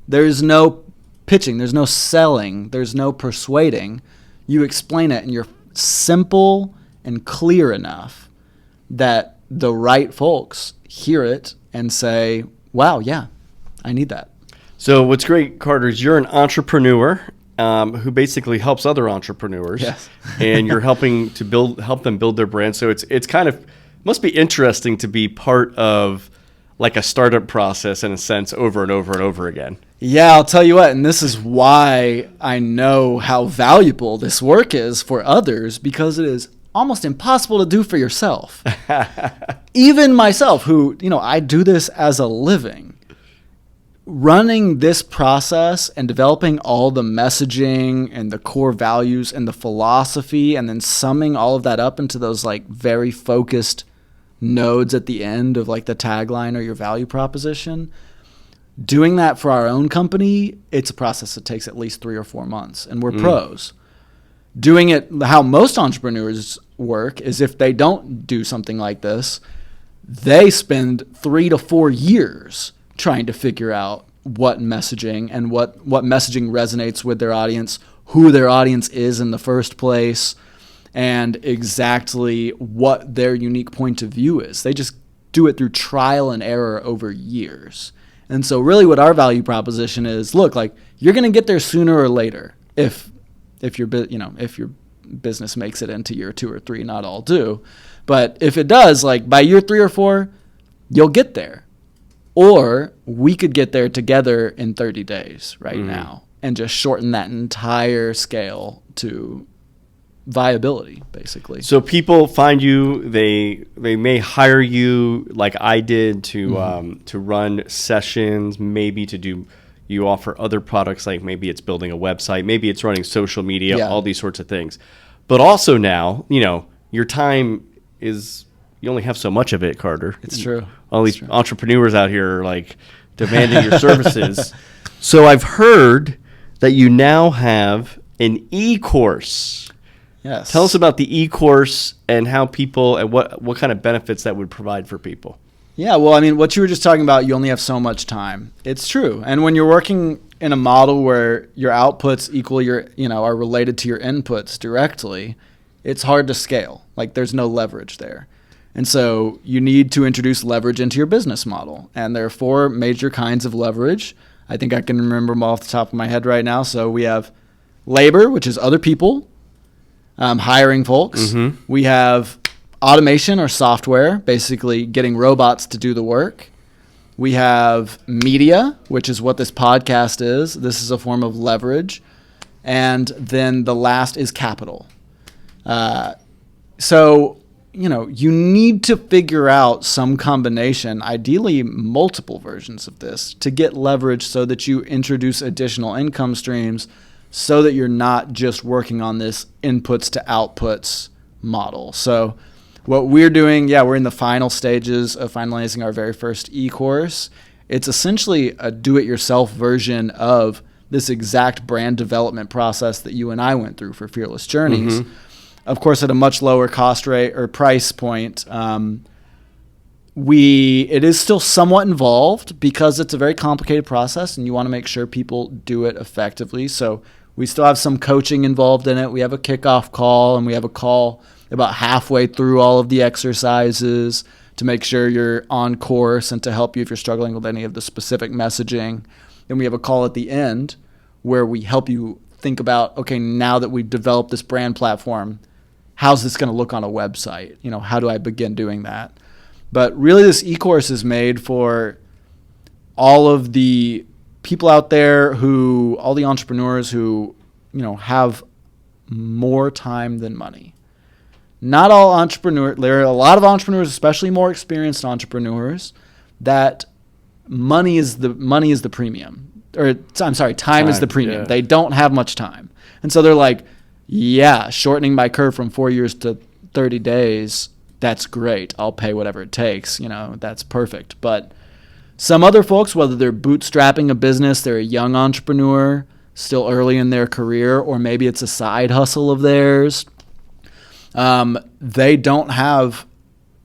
There's no pitching. There's no selling. There's no persuading. You explain it, and you're simple and clear enough that the right folks hear it and say, wow, yeah, I need that.
So what's great, Carter, is you're an entrepreneur who basically helps other entrepreneurs.
Yes.
And you're helping to help them build their brand. So it's kind of, must be interesting to be part of like a startup process in a sense over and over and over again.
Yeah, I'll tell you what, and this is why I know how valuable this work is for others, because it is almost impossible to do for yourself. Even myself, who, I do this as a living. Running this process and developing all the messaging and the core values and the philosophy, and then summing all of that up into those like very focused nodes at the end of like the tagline or your value proposition. Doing that for our own company, it's a process that takes at least 3 or 4 months, and we're pros. Doing it how most entrepreneurs work is, if they don't do something like this, they spend 3 to 4 years trying to figure out what messaging and what messaging resonates with their audience, who their audience is in the first place, and exactly what their unique point of view is. They just do it through trial and error over years. And so really what our value proposition is, look, like, you're going to get there sooner or later if your business makes it into year 2 or 3. Not all do. But if it does, like by year 3 or 4, you'll get there. Or we could get there together in 30 days now and just shorten that entire scale to viability, basically.
So people find you, they may hire you like I did to run sessions, maybe you offer other products, like maybe it's building a website, maybe it's running social media, all these sorts of things. But also now, your time is you only have so much of it, Carter.
It's true.
All these entrepreneurs out here are like demanding your services. So I've heard that you now have an e-course.
Yes.
Tell us about the e-course and how people and what kind of benefits that would provide for people.
Yeah, well, I mean, what you were just talking about, you only have so much time. It's true. And when you're working in a model where your outputs equal are related to your inputs directly, it's hard to scale. Like there's no leverage there. And so you need to introduce leverage into your business model. And there are 4 major kinds of leverage. I think I can remember them off the top of my head right now. So we have labor, which is other people, hiring folks. Mm-hmm. We have automation or software, basically getting robots to do the work. We have media, which is what this podcast is. This is a form of leverage. And then the last is capital. So, you need to figure out some combination, ideally multiple versions of this, to get leverage so that you introduce additional income streams so that you're not just working on this inputs to outputs model. So what we're doing, we're in the final stages of finalizing our very first e-course. It's essentially a do-it-yourself version of this exact brand development process that you and I went through for Fearless Journeys. Mm-hmm. Of course, at a much lower cost rate or price point. It is still somewhat involved because it's a very complicated process and you want to make sure people do it effectively. So we still have some coaching involved in it. We have a kickoff call and we have a call about halfway through all of the exercises to make sure you're on course and to help you if you're struggling with any of the specific messaging. Then we have a call at the end where we help you think about, okay, now that we've developed this brand platform, how's this going to look on a website? How do I begin doing that? But really this e-course is made for all of the people out there all the entrepreneurs who, have more time than money. Not all entrepreneurs, there are a lot of entrepreneurs, especially more experienced entrepreneurs, that money is the premium. Or time is the premium. Yeah. They don't have much time. And so they're like, shortening my curve from 4 years to 30 days, that's great. I'll pay whatever it takes. That's perfect. But some other folks, whether they're bootstrapping a business, they're a young entrepreneur, still early in their career, or maybe it's a side hustle of theirs, they don't have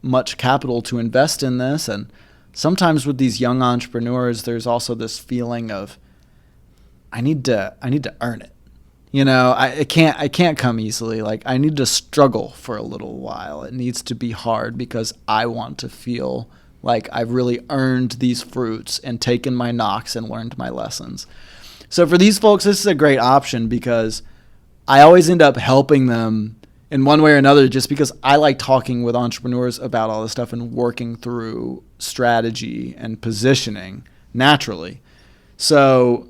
much capital to invest in this. And sometimes with these young entrepreneurs, there's also this feeling of, I need to earn it. I can't come easily. Like I need to struggle for a little while. It needs to be hard because I want to feel like I've really earned these fruits and taken my knocks and learned my lessons. So for these folks, this is a great option because I always end up helping them in one way or another just because I like talking with entrepreneurs about all this stuff and working through strategy and positioning naturally. So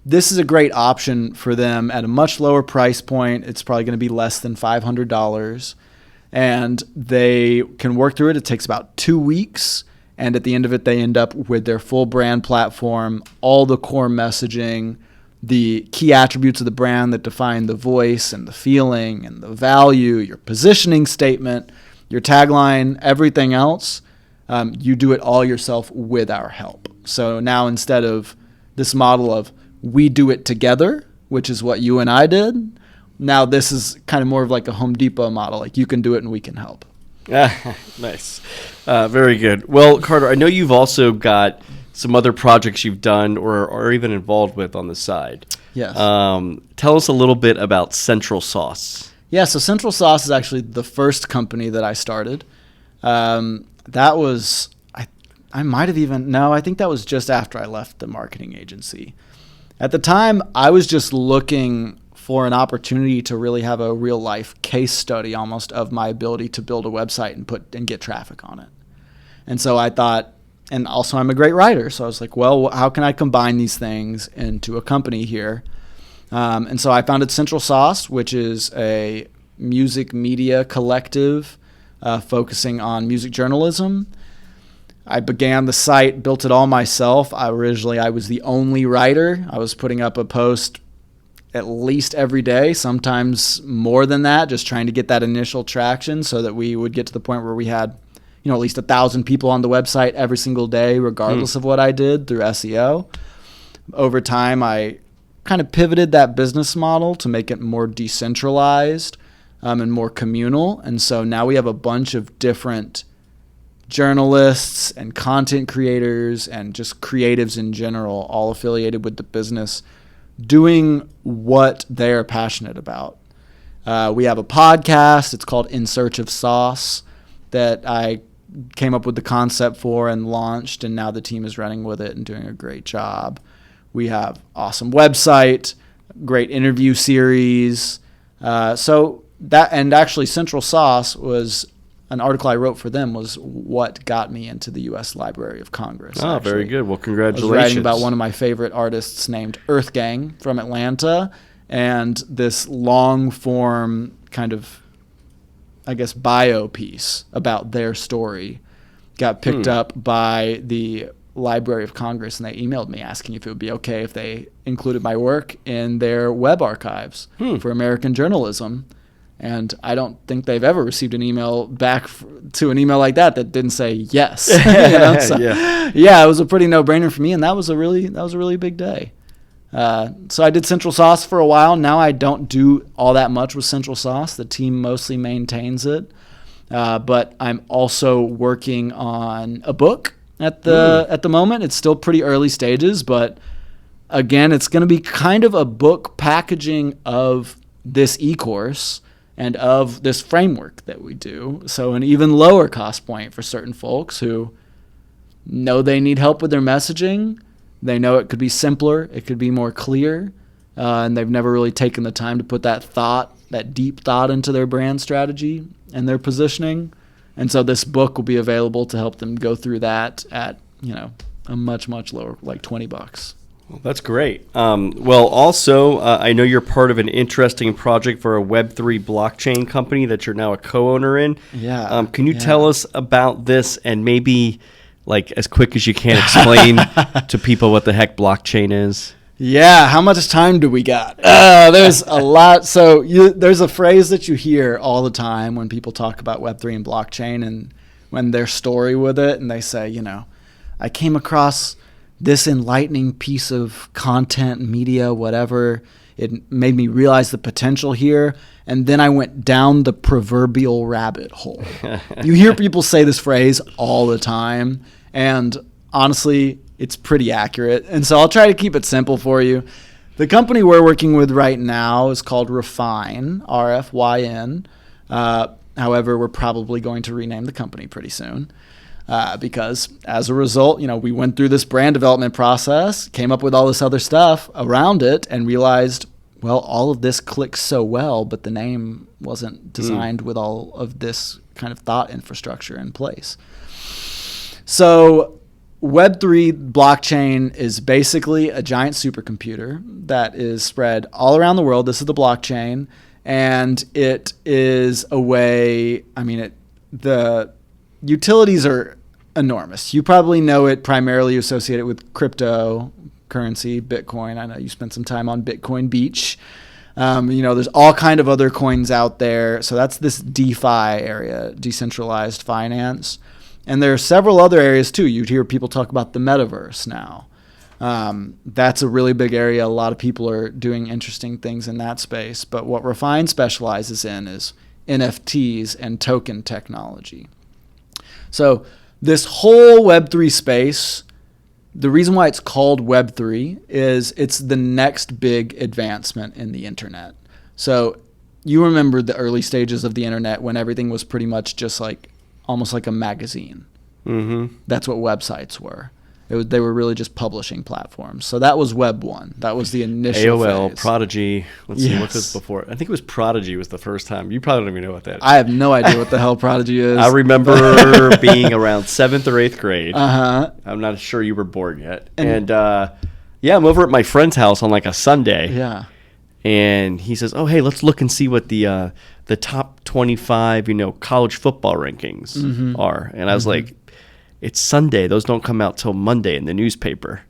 this is a great option for them at a much lower price point. It's probably going to be less than $500. And they can work through it. It takes about 2 weeks. And at the end of it, they end up with their full brand platform, all the core messaging, the key attributes of the brand that define the voice and the feeling and the value, your positioning statement, your tagline, everything else. You do it all yourself with our help. So now instead of this model of we do it together, which is what you and I did, now this is kind of more of like a Home Depot model. Like you can do it and we can help.
Nice. Very good. Well, Carter, I know you've also got some other projects you've done or are even involved with on the side.
Yes.
Tell us a little bit about Central Sauce.
Yeah, so Central Sauce is actually the first company that I started. That was, I might have even, no, I think that was just after I left the marketing agency. At the time, I was just looking for an opportunity to really have a real life case study almost of my ability to build a website and get traffic on it. And so I thought, and also I'm a great writer, so I was like, well, how can I combine these things into a company here? And so I founded Central Sauce, which is a music media collective focusing on music journalism. I began the site, built it all myself. Originally, I was the only writer. I was putting up a post at least every day, sometimes more than that, just trying to get that initial traction so that we would get to the point where we had, at least 1,000 people on the website every single day, regardless of what I did through SEO. Over time, I kind of pivoted that business model to make it more decentralized and more communal. And so now we have a bunch of different journalists and content creators and just creatives in general, all affiliated with the business, doing what they're passionate about. We have a podcast. It's called In Search of Sauce that I came up with the concept for and launched, and now the team is running with it and doing a great job. We have awesome website, great interview series. So that, and actually Central Sauce was an article I wrote for them, was what got me into the U.S. Library of Congress.
Oh, actually. Very good. Well, congratulations.
I was writing about one of my favorite artists named Earth Gang from Atlanta, and this long form kind of, I guess, bio piece about their story got picked up by the Library of Congress, and they emailed me asking if it would be okay if they included my work in their web archives for American journalism. And I don't think they've ever received an email back to an email like that didn't say yes. So, yeah, it was a pretty no-brainer for me, and that was a really big day. So I did Central Sauce for a while. Now I don't do all that much with Central Sauce. The team mostly maintains it. But I'm also working on a book at the moment. It's still pretty early stages, but again, it's going to be kind of a book packaging of this e-course and of this framework that we do. So an even lower cost point for certain folks who know they need help with their messaging. They know it could be simpler, it could be more clear, and they've never really taken the time to put that deep thought into their brand strategy and their positioning. And so this book will be available to help them go through that at, a much, much lower, like $20.
Well, that's great. Well, also, I know you're part of an interesting project for a Web3 blockchain company that you're now a co-owner in.
Yeah.
Can you tell us about this and maybe, like, as quick as you can, explain to people what the heck blockchain is?
Yeah. How much time do we got? There's a lot. So there's a phrase that you hear all the time when people talk about Web3 and blockchain, and when their story with it, and they say, I came across this enlightening piece of content, media, whatever. It made me realize the potential here. And then I went down the proverbial rabbit hole. You hear people say this phrase all the time. And honestly, it's pretty accurate. And so I'll try to keep it simple for you. The company we're working with right now is called Refine, RFYN. However, we're probably going to rename the company pretty soon. Because as a result, we went through this brand development process, came up with all this other stuff around it, and realized, well, all of this clicks so well, but the name wasn't designed with all of this kind of thought infrastructure in place. So Web3 blockchain is basically a giant supercomputer that is spread all around the world. This is the blockchain, and it is a way, the utilities are enormous. You probably know it primarily associated with cryptocurrency, Bitcoin. I know you spent some time on Bitcoin Beach. There's all kind of other coins out there. So that's this DeFi area, decentralized finance. And there are several other areas too. You'd hear people talk about the metaverse now. That's a really big area. A lot of people are doing interesting things in that space. But what Refine specializes in is NFTs and token technology. So this whole Web3 space, the reason why it's called Web3 is it's the next big advancement in the internet. So you remember the early stages of the internet when everything was pretty much just like almost like a magazine. Mm-hmm. That's what websites were. They were really just publishing platforms. So that was Web 1. That was the initial
AOL,
phase.
Prodigy. Let's see, what was before? I think it was Prodigy was the first time. You probably don't even know what that is.
I have no idea what the hell Prodigy is.
I remember being around 7th or 8th grade. Uh-huh. I'm not sure you were born yet. And I'm over at my friend's house on like a Sunday.
Yeah.
And he says, oh, hey, let's look and see what the top 25, college football rankings are. And I was like, it's Sunday. Those don't come out till Monday in the newspaper.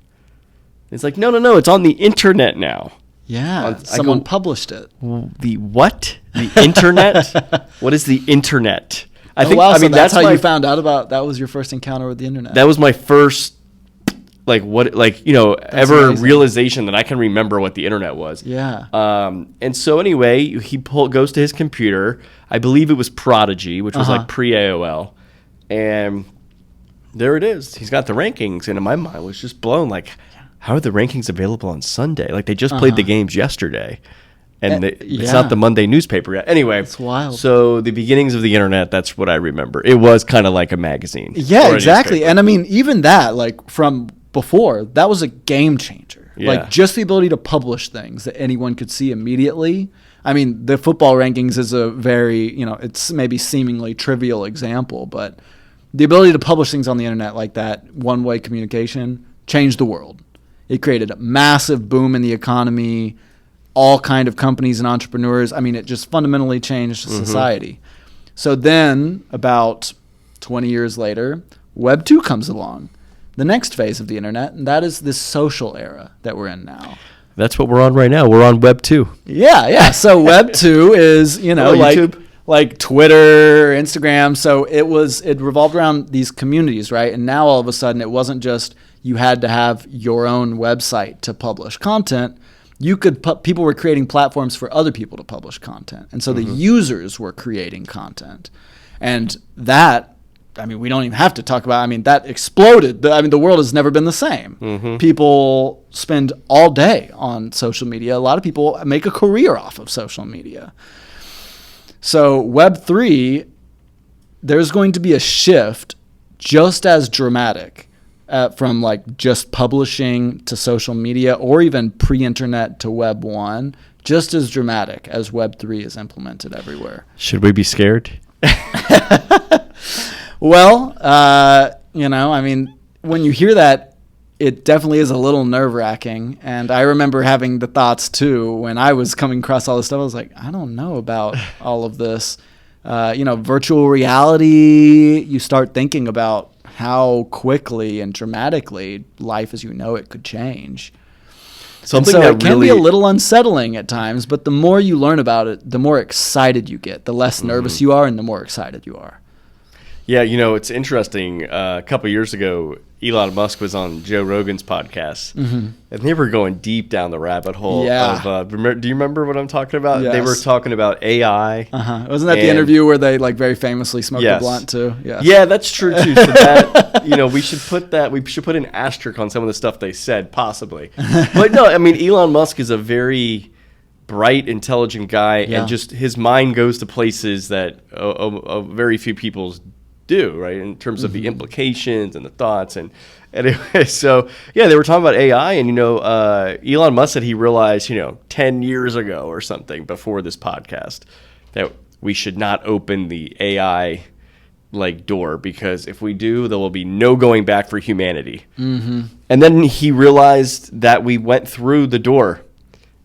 It's like, no. It's on the internet now.
Yeah, someone published it.
The what? The internet? What is the internet?
I mean, that's how you found out about. That was your first encounter with the internet.
That was my first, ever realization that I can remember what the internet was.
Yeah.
And so anyway, he goes to his computer. I believe it was Prodigy, which was like pre-AOL, and there it is. He's got the rankings, and in my mind, was just blown. Like, how are the rankings available on Sunday? Like, they just played the games yesterday. And it's not the Monday newspaper yet. Anyway,
it's wild.
So the beginnings of the internet, that's what I remember. It was kind of like a magazine.
Yeah, exactly. And I mean, even that, like from before, that was a game changer. Yeah. Like just the ability to publish things that anyone could see immediately. I mean, the football rankings is a very, it's maybe seemingly trivial example, but the ability to publish things on the internet like that, one-way communication, changed the world. It created a massive boom in the economy, all kind of companies and entrepreneurs. I mean, it just fundamentally changed society. So then about 20 years later, Web 2 comes along, the next phase of the internet, and that is this social era that we're in now.
That's what we're on right now. We're on Web 2.
Yeah. So Web 2 is, like Twitter, Instagram. So it revolved around these communities, right? And now all of a sudden it wasn't just you had to have your own website to publish content. People were creating platforms for other people to publish content. And so the users were creating content. And that, I mean, we don't even have to talk about, I mean, that exploded. The world has never been the same. People spend all day on social media. A lot of people make a career off of social media. So Web3, there's going to be a shift just as dramatic from like just publishing to social media or even pre-internet to Web 1, just as dramatic as Web 3 is implemented everywhere.
Should we be scared?
Well, I mean, when you hear that, it definitely is a little nerve-wracking. And I remember having the thoughts too when I was coming across all this stuff. I was like, I don't know about all of this. Virtual reality, you start thinking about how quickly and dramatically life as you know it could change. Something so that it can be a little unsettling at times, but the more you learn about it, the more excited you get, the less nervous you are, and the more excited you are.
Yeah, it's interesting. A couple of years ago, Elon Musk was on Joe Rogan's podcast, and they were going deep down the rabbit hole.
Yeah.
Do you remember what I'm talking about?
Yes.
They were talking about AI.
Wasn't that the interview where they like very famously smoked a blunt too?
Yes. Yeah, that's true too. So that we should put an asterisk on some of the stuff they said, possibly. But no, I mean Elon Musk is a very bright, intelligent guy, and just his mind goes to places that very few people's do, right, in terms of the implications and the thoughts. And anyway, so yeah, they were talking about AI, and Elon Musk said he realized 10 years ago or something before this podcast that we should not open the AI door, because if we do, there will be no going back for humanity. And then he realized that we went through the door.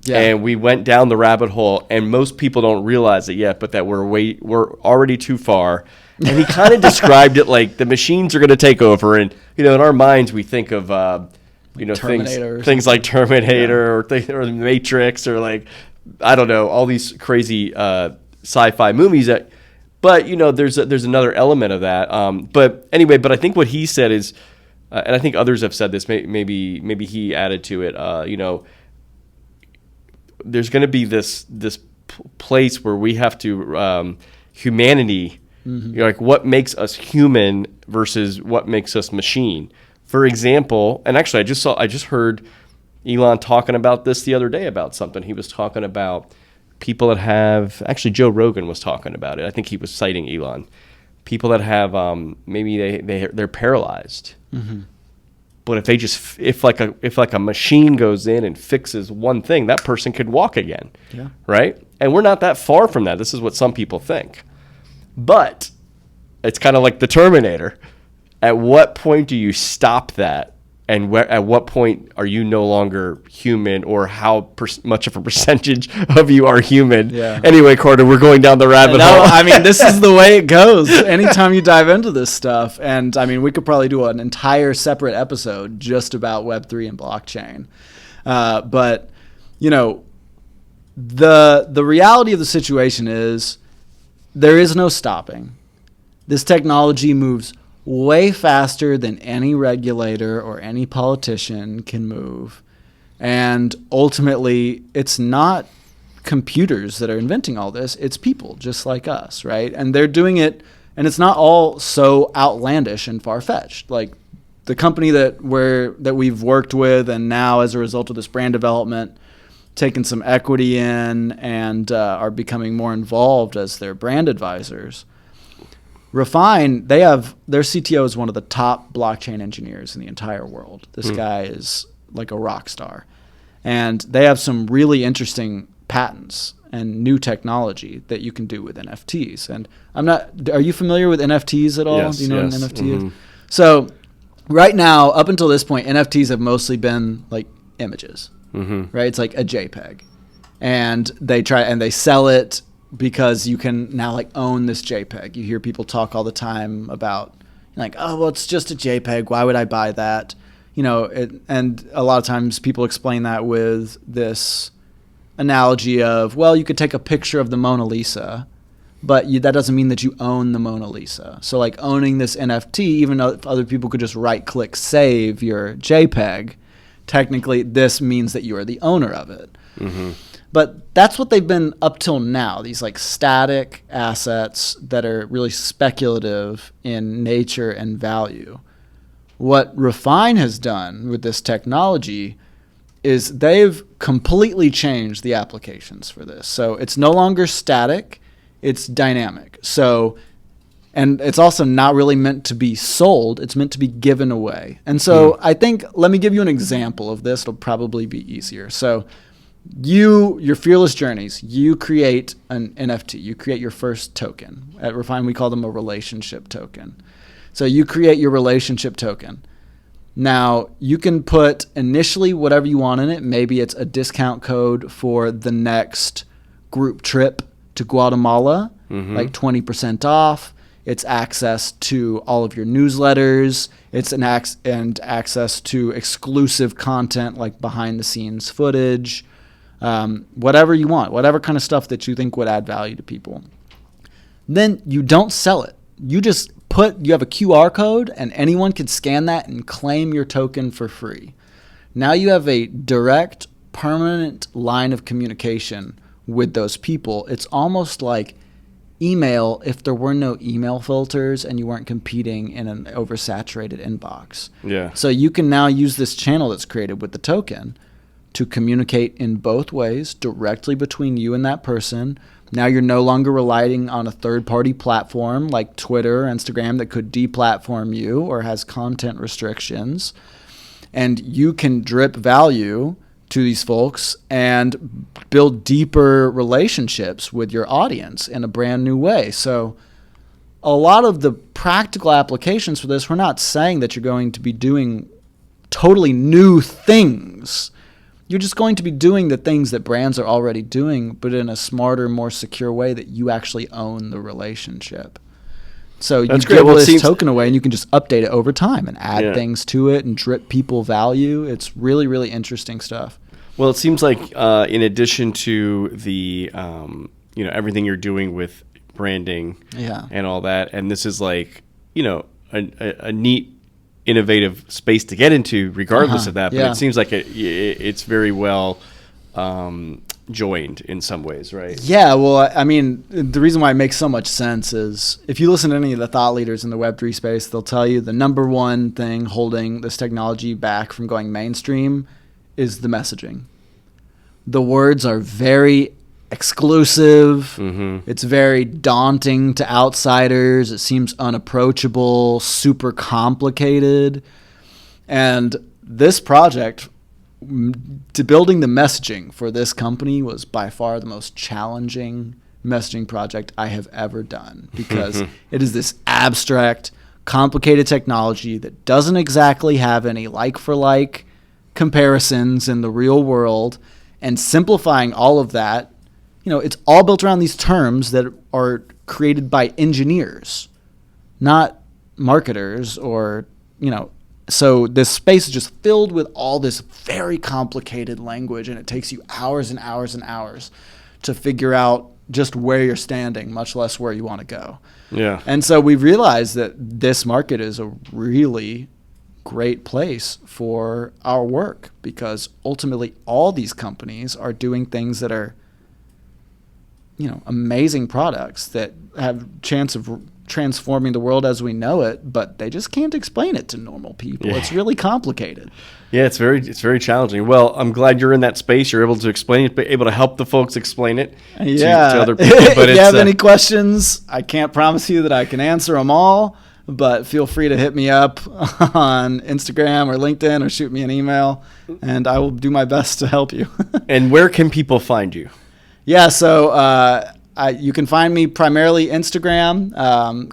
Yeah. And we went down the rabbit hole, and most people don't realize it yet, but that we're already too far. And he kind of described it like the machines are going to take over, and in our minds we think of things like Terminator or the Matrix or I don't know, all these crazy sci-fi movies but there's another element of that. But anyway, I think what he said is, and I think others have said this, maybe he added to it. There's going to be this place where we have to humanity. What makes us human versus what makes us machine. For example, and actually I just heard Elon talking about this the other day about something. He was talking about people that have, actually Joe Rogan was talking about it. I think he was citing Elon. People that have maybe they're paralyzed. But if a machine goes in and fixes one thing, that person could walk again. Yeah. Right? And we're not that far from that. This is what some people think. But it's kind of like the Terminator. At what point do you stop that? And at what point are you no longer human, or how much of a percentage of you are human? Yeah. Anyway, Carter, we're going down the rabbit hole.
I mean, this is the way it goes. Anytime you dive into this stuff, and I mean, we could probably do an entire separate episode just about Web3 and blockchain. But the reality of the situation is there is no stopping. This technology moves way faster than any regulator or any politician can move. And ultimately, it's not computers that are inventing all this. It's people just like us, right? And they're doing it, and it's not all so outlandish and far-fetched. Like the company that we've worked with, and now as a result of this brand development, taken some equity in and are becoming more involved as their brand advisors. Refine, their CTO is one of the top blockchain engineers in the entire world. This guy is like a rock star. And they have some really interesting patents and new technology that you can do with NFTs. And are you familiar with NFTs at all?
Yes,
do you know
yes.
what an NFT is? So right now, up until this point, NFTs have mostly been like images, right? It's like a JPEG. And they sell it because you can now like own this JPEG. You hear people talk all the time about like, oh, well, it's just a JPEG. Why would I buy that? And a lot of times people explain that with this analogy of, well, you could take a picture of the Mona Lisa, but that doesn't mean that you own the Mona Lisa. So like owning this NFT, even though other people could just right-click save your JPEG, technically this means that you are the owner of it. But that's what they've been up till now, these like static assets that are really speculative in nature and value. What Refine has done with this technology is they've completely changed the applications for this. So it's no longer static, it's dynamic. So, and it's also not really meant to be sold, it's meant to be given away. And so I think, let me give you an example of this, it'll probably be easier. So your Fearless Journeys, you create an NFT, you create your first token. At Refine, we call them a relationship token. So you create your relationship token. Now, you can put initially whatever you want in it. Maybe it's a discount code for the next group trip to Guatemala, like 20% off. It's access to all of your newsletters. It's access to exclusive content like behind-the-scenes footage, whatever you want, whatever kind of stuff that you think would add value to people. Then you don't sell it. You have a QR code, and anyone can scan that and claim your token for free. Now you have a direct, permanent line of communication with those people. It's almost like email if there were no email filters and you weren't competing in an oversaturated inbox.
Yeah.
So you can now use this channel that's created with the token to communicate in both ways, directly between you and that person. Now you're no longer relying on a third-party platform like Twitter or Instagram that could deplatform you or has content restrictions. And you can drip value to these folks and build deeper relationships with your audience in a brand new way. So a lot of the practical applications for this, we're not saying that you're going to be doing totally new things. You're just going to be doing the things that brands are already doing, but in a smarter, more secure way that you actually own the relationship. So you give this token away and you can just update it over time and add things to it and drip people value. It's really, really interesting stuff.
Well, it seems like in addition to the, everything you're doing with branding and all that, and this is like, a neat, innovative space to get into regardless of that, but it seems like it's very well joined in some ways, right?
Yeah, well, I mean, the reason why it makes so much sense is if you listen to any of the thought leaders in the Web3 space, they'll tell you the number one thing holding this technology back from going mainstream is the messaging. The words are very exclusive. It's very daunting to outsiders. It seems unapproachable, super complicated. And this project, to building the messaging for this company, was by far the most challenging messaging project I have ever done, because it is this abstract, complicated technology that doesn't exactly have any like-for-like comparisons in the real world, and simplifying all of that. It's all built around these terms that are created by engineers, not marketers or, so this space is just filled with all this very complicated language, and it takes you hours and hours and hours to figure out just where you're standing, much less where you want to go.
Yeah.
And so we realized that this market is a really great place for our work, because ultimately all these companies are doing things that are, amazing products that have chance of transforming the world as we know it, but they just can't explain it to normal people. Yeah. It's really complicated.
Yeah, it's very challenging. Well, I'm glad you're in that space. You're able to explain it, but able to help the folks explain it to other people. But
if you have any questions, I can't promise you that I can answer them all, but feel free to hit me up on Instagram or LinkedIn or shoot me an email, and I will do my best to help you.
And where can people find you?
Yeah, so you can find me primarily Instagram,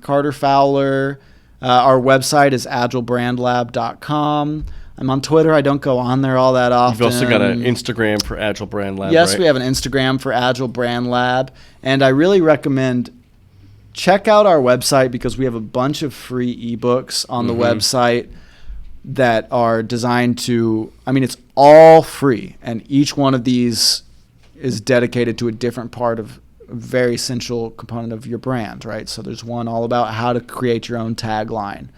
Carter Fowler. Our website is agilebrandlab.com. I'm on Twitter. I don't go on there all that often.
You've also got an Instagram for Agile Brand Lab,
Yes,
right?
We have an Instagram for Agile Brand Lab. And I really recommend check out our website, because we have a bunch of free ebooks on the website that are designed to, it's all free. And each one of these is dedicated to a different part of a very essential component of your brand, right? So there's one all about how to create your own tagline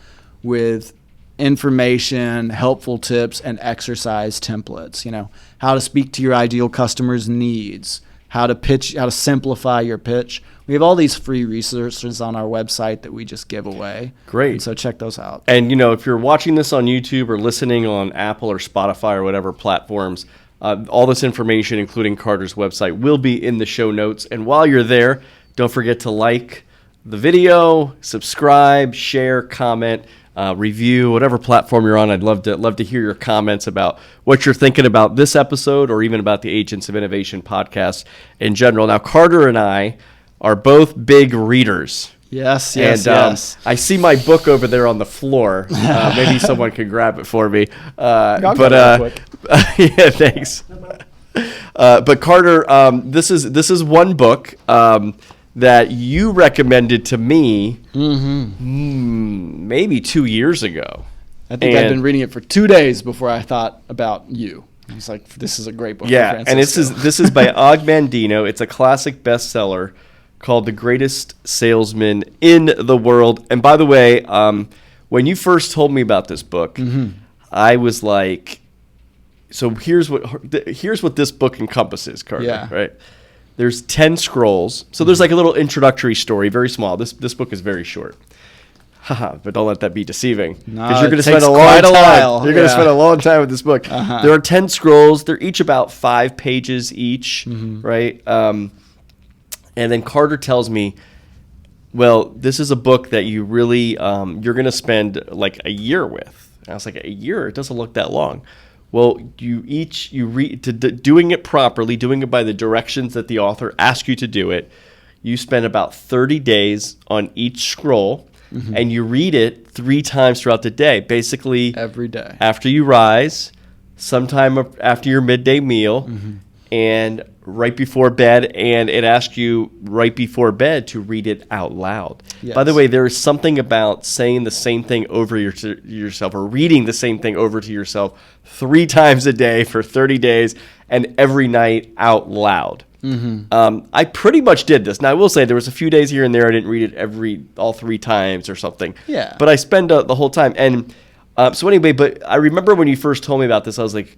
with information, helpful tips, and exercise templates. How to speak to your ideal customer's needs, how to simplify your pitch. We have all these free resources on our website that we just give away.
Great.
And so check those out.
And, if you're watching this on YouTube or listening on Apple or Spotify or whatever platforms, all this information, including Carter's website, will be in the show notes. And while you're there, don't forget to like the video, subscribe, share, comment, review, whatever platform you're on. I'd love to hear your comments about what you're thinking about this episode, or even about the Agents of Innovation podcast in general. Now, Carter and I are both big readers.
Yes.
I see my book over there on the floor. Maybe someone can grab it for me.
Yeah,
thanks. But Carter, this is one book that you recommended to me maybe 2 years ago.
I think I'd been reading it for 2 days before I thought about you. I was like, this is a great book.
Yeah, and this is by Og Mandino. It's a classic bestseller called The Greatest Salesman in the World. And by the way, when you first told me about this book, I was like, so here's what this book encompasses, Carter, right? There's 10 scrolls. So there's like a little introductory story, very small. This book is very short. But don't let that be deceiving, because you're going to spend a long time. You're going to spend a long time with this book. There are 10 scrolls. They're each about 5 pages each, right? And then Carter tells me, well, this is a book that you really, you're going to spend like a year with. And I was like, a year? It doesn't look that long. Well, you read, doing it properly, doing it by the directions that the author asks you to do it, you spend about 30 days on each scroll, and you read it 3 times throughout the day, basically
every day.
After you rise, sometime after your midday meal, and right before bed, and it asks you right before bed to read it out loud. Yes. By the way, there is something about saying the same thing over yourself, or reading the same thing over to yourself 3 times a day for 30 days, and every night out loud. I pretty much did this. Now, I will say there was a few days here and there I didn't read it all 3 times or something. Yeah. But I spend the whole time. And so anyway, but I remember when you first told me about this, I was like,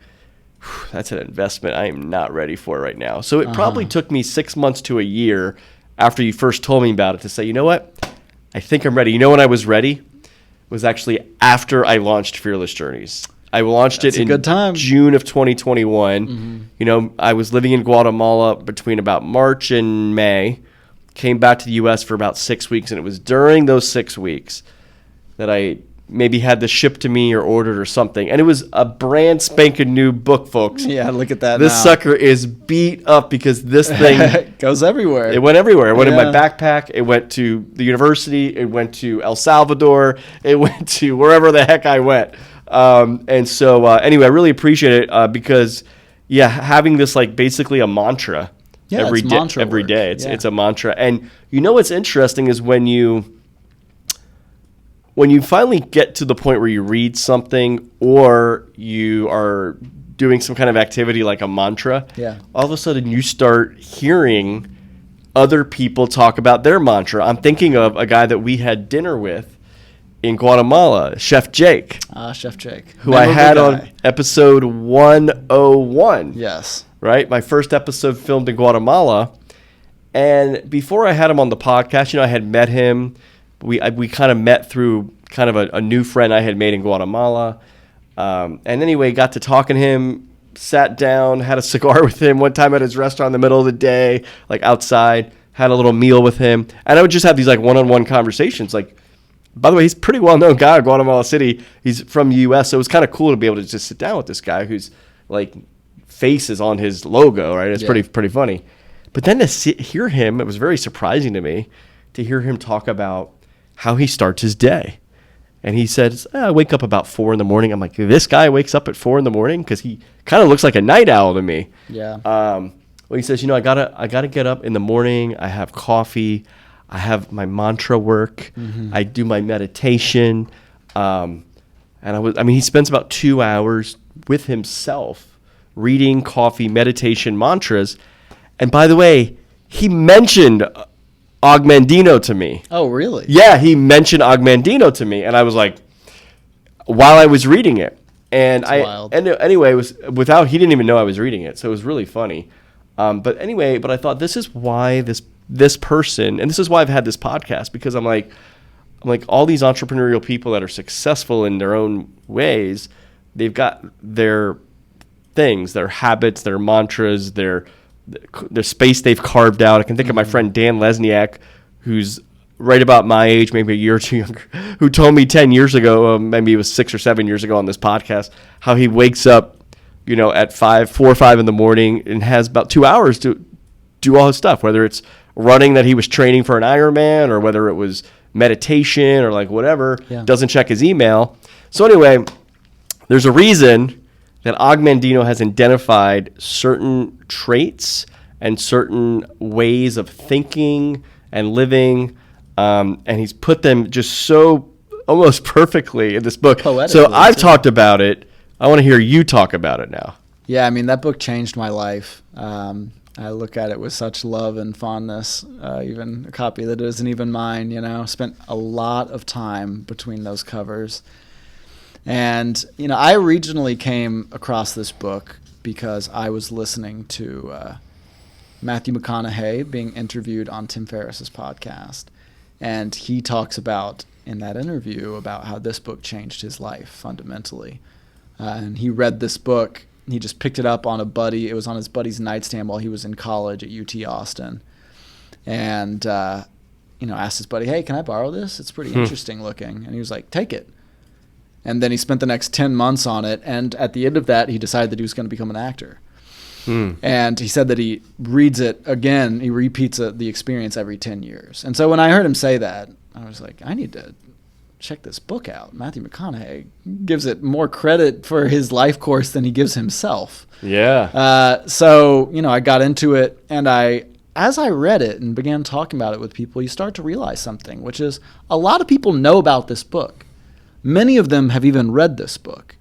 that's an investment I am not ready for right now. So it probably took me 6 months to a year after you first told me about it to say, you know what? I think I'm ready. You know when I was ready? It was actually after I launched Fearless Journeys. I launched it in June of 2021. You know, I was living in Guatemala between about March and May, came back to the U.S. for about 6 weeks, and it was during those 6 weeks that I maybe had this shipped to me or ordered or something. And it was a brand spanking new book, folks.
Yeah, look at that.
This sucker is beat up because this thing
goes everywhere.
It went everywhere. It went in my backpack. It went to the university. It went to El Salvador. It went to wherever the heck I went. And so anyway, I really appreciate it because, having this like basically a mantra every day. It's a mantra. And you know what's interesting is when you when you finally get to the point where you read something or you are doing some kind of activity like a mantra, all of a sudden you start hearing other people talk about their mantra. I'm thinking of a guy that we had dinner with in Guatemala, Chef Jake.
Chef Jake.
Who I had on episode 101.
Yes.
Right? My first episode filmed in Guatemala. And before I had him on the podcast, I had met him. We kind of met through kind of a new friend I had made in Guatemala. And anyway, got to talking to him, sat down, had a cigar with him one time at his restaurant in the middle of the day, like outside, had a little meal with him. And I would just have these like one-on-one conversations. Like, by the way, he's a pretty well-known guy in Guatemala City. He's from the U.S., so it was kind of cool to be able to just sit down with this guy who's like face is on his logo, right? It's pretty funny. But then to hear him, it was very surprising to me to hear him talk about how he starts his day. And he said, I wake up about 4 a.m. I'm like, this guy wakes up at 4 a.m? Because he kind of looks like a night owl to me.
Yeah.
Well, he says, I gotta get up in the morning. I have coffee. I have my mantra work. Mm-hmm. I do my meditation. And he spends about 2 hours with himself reading coffee, meditation, mantras. And by the way, he mentioned Augmandino to me.
Oh, really?
Yeah, he mentioned Augmandino to me, and I was like, while I was reading it, and
wild.
And anyway, it was he didn't even know I was reading it, so it was really funny. But I thought this is why this person, and this is why I've had this podcast, because I'm like all these entrepreneurial people that are successful in their own ways, they've got their things, their habits, their mantras, their space they've carved out. I can think of my friend Dan Lesniak, who's right about my age, maybe a year or two younger, who told me 10 years ago, maybe it was 6 or 7 years ago on this podcast, how he wakes up, at 4 or 5 in the morning and has about 2 hours to do all his stuff, whether it's running that he was training for an Ironman or whether it was meditation or like whatever, doesn't check his email. So anyway, there's a reason that Augmandino has identified certain traits and certain ways of thinking and living, and he's put them just so almost perfectly in this book. So I've talked about it. I want to hear you talk about it now.
Yeah, that book changed my life. I look at it with such love and fondness, even a copy that isn't even mine, spent a lot of time between those covers. And, I originally came across this book because I was listening to Matthew McConaughey being interviewed on Tim Ferriss's podcast. And he talks about, in that interview, about how this book changed his life fundamentally. And he read this book. He just picked it up on a buddy. It was on his buddy's nightstand while he was in college at UT Austin. And, asked his buddy, hey, can I borrow this? It's pretty interesting looking. And he was like, take it. And then he spent the next 10 months on it. And at the end of that, he decided that he was going to become an actor. And he said that he reads it again. He repeats the experience every 10 years. And so when I heard him say that, I was like, I need to check this book out. Matthew McConaughey gives it more credit for his life course than he gives himself.
Yeah.
So, I got into it, and as I read it and began talking about it with people, you start to realize something, which is a lot of people know about this book. Many of them have even read this book.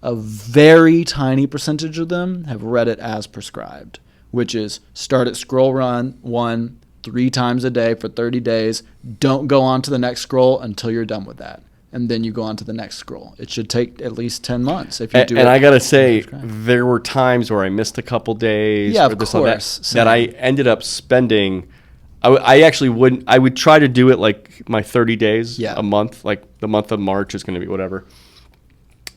A very tiny percentage of them have read it as prescribed, which is start at scroll run 1 3 times a day for 30 days. Don't go on to the next scroll until you're done with that. And then you go on to the next scroll. It should take at least 10 months if you do it.
And I got to say, there were times where I missed a couple days.
Yeah, of course.
That I ended up spending. I would try to do it like my 30 days a month, like the month of March is going to be whatever.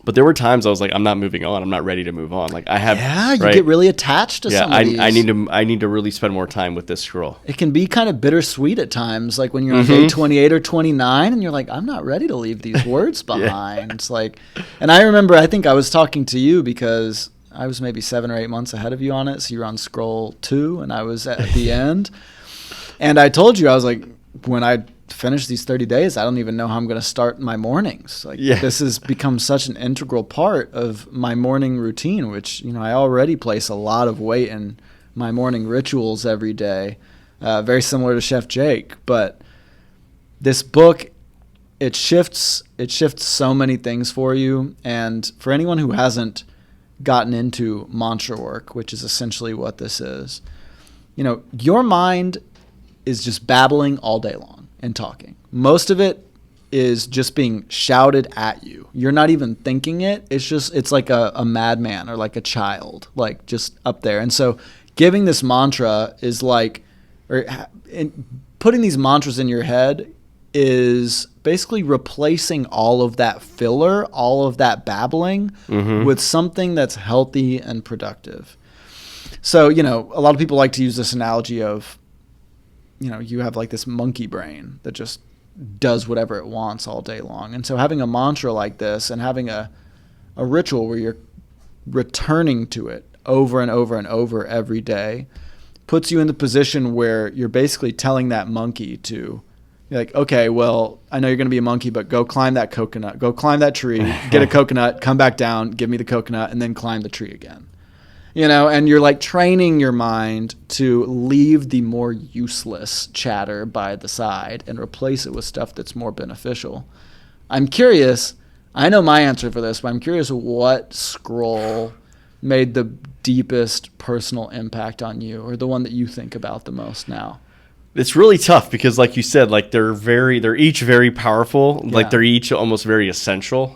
But there were times I was like, I'm not moving on. I'm not ready to move on. Like I have.
Yeah, you get really attached to some of these.
I need to really spend more time with this scroll.
It can be kind of bittersweet at times, like when you're on day 28 or 29, and you're like, I'm not ready to leave these words behind. It's like, and I remember, I think I was talking to you because I was maybe 7 or 8 months ahead of you on it. So you were on scroll 2, and I was at the end. And I told you, I was like, when I finish these 30 days, I don't even know how I'm going to start my mornings. This has become such an integral part of my morning routine, which, I already place a lot of weight in my morning rituals every day, very similar to Chef Jake. But this book it shifts so many things for you. And for anyone who hasn't gotten into mantra work, which is essentially what this is, your mind is just babbling all day long and talking. Most of it is just being shouted at you. You're not even thinking it. It's like a madman or like a child, like just up there. And so giving this mantra is like, putting these mantras in your head is basically replacing all of that filler, all of that babbling with something that's healthy and productive. So, a lot of people like to use this analogy of, you have like this monkey brain that just does whatever it wants all day long. And so having a mantra like this and having a ritual where you're returning to it over and over and over every day puts you in the position where you're basically telling that monkey to, you're like, okay, well, I know you're going to be a monkey, but go climb that coconut, go climb that tree, get a coconut, come back down, give me the coconut, and then climb the tree again. And you're like training your mind to leave the more useless chatter by the side and replace it with stuff that's more beneficial. I'm curious, I know my answer for this, but I'm curious what scroll made the deepest personal impact on you, or the one that you think about the most now?
It's really tough because, like you said, like they're each very powerful. Yeah. Like they're each almost very essential.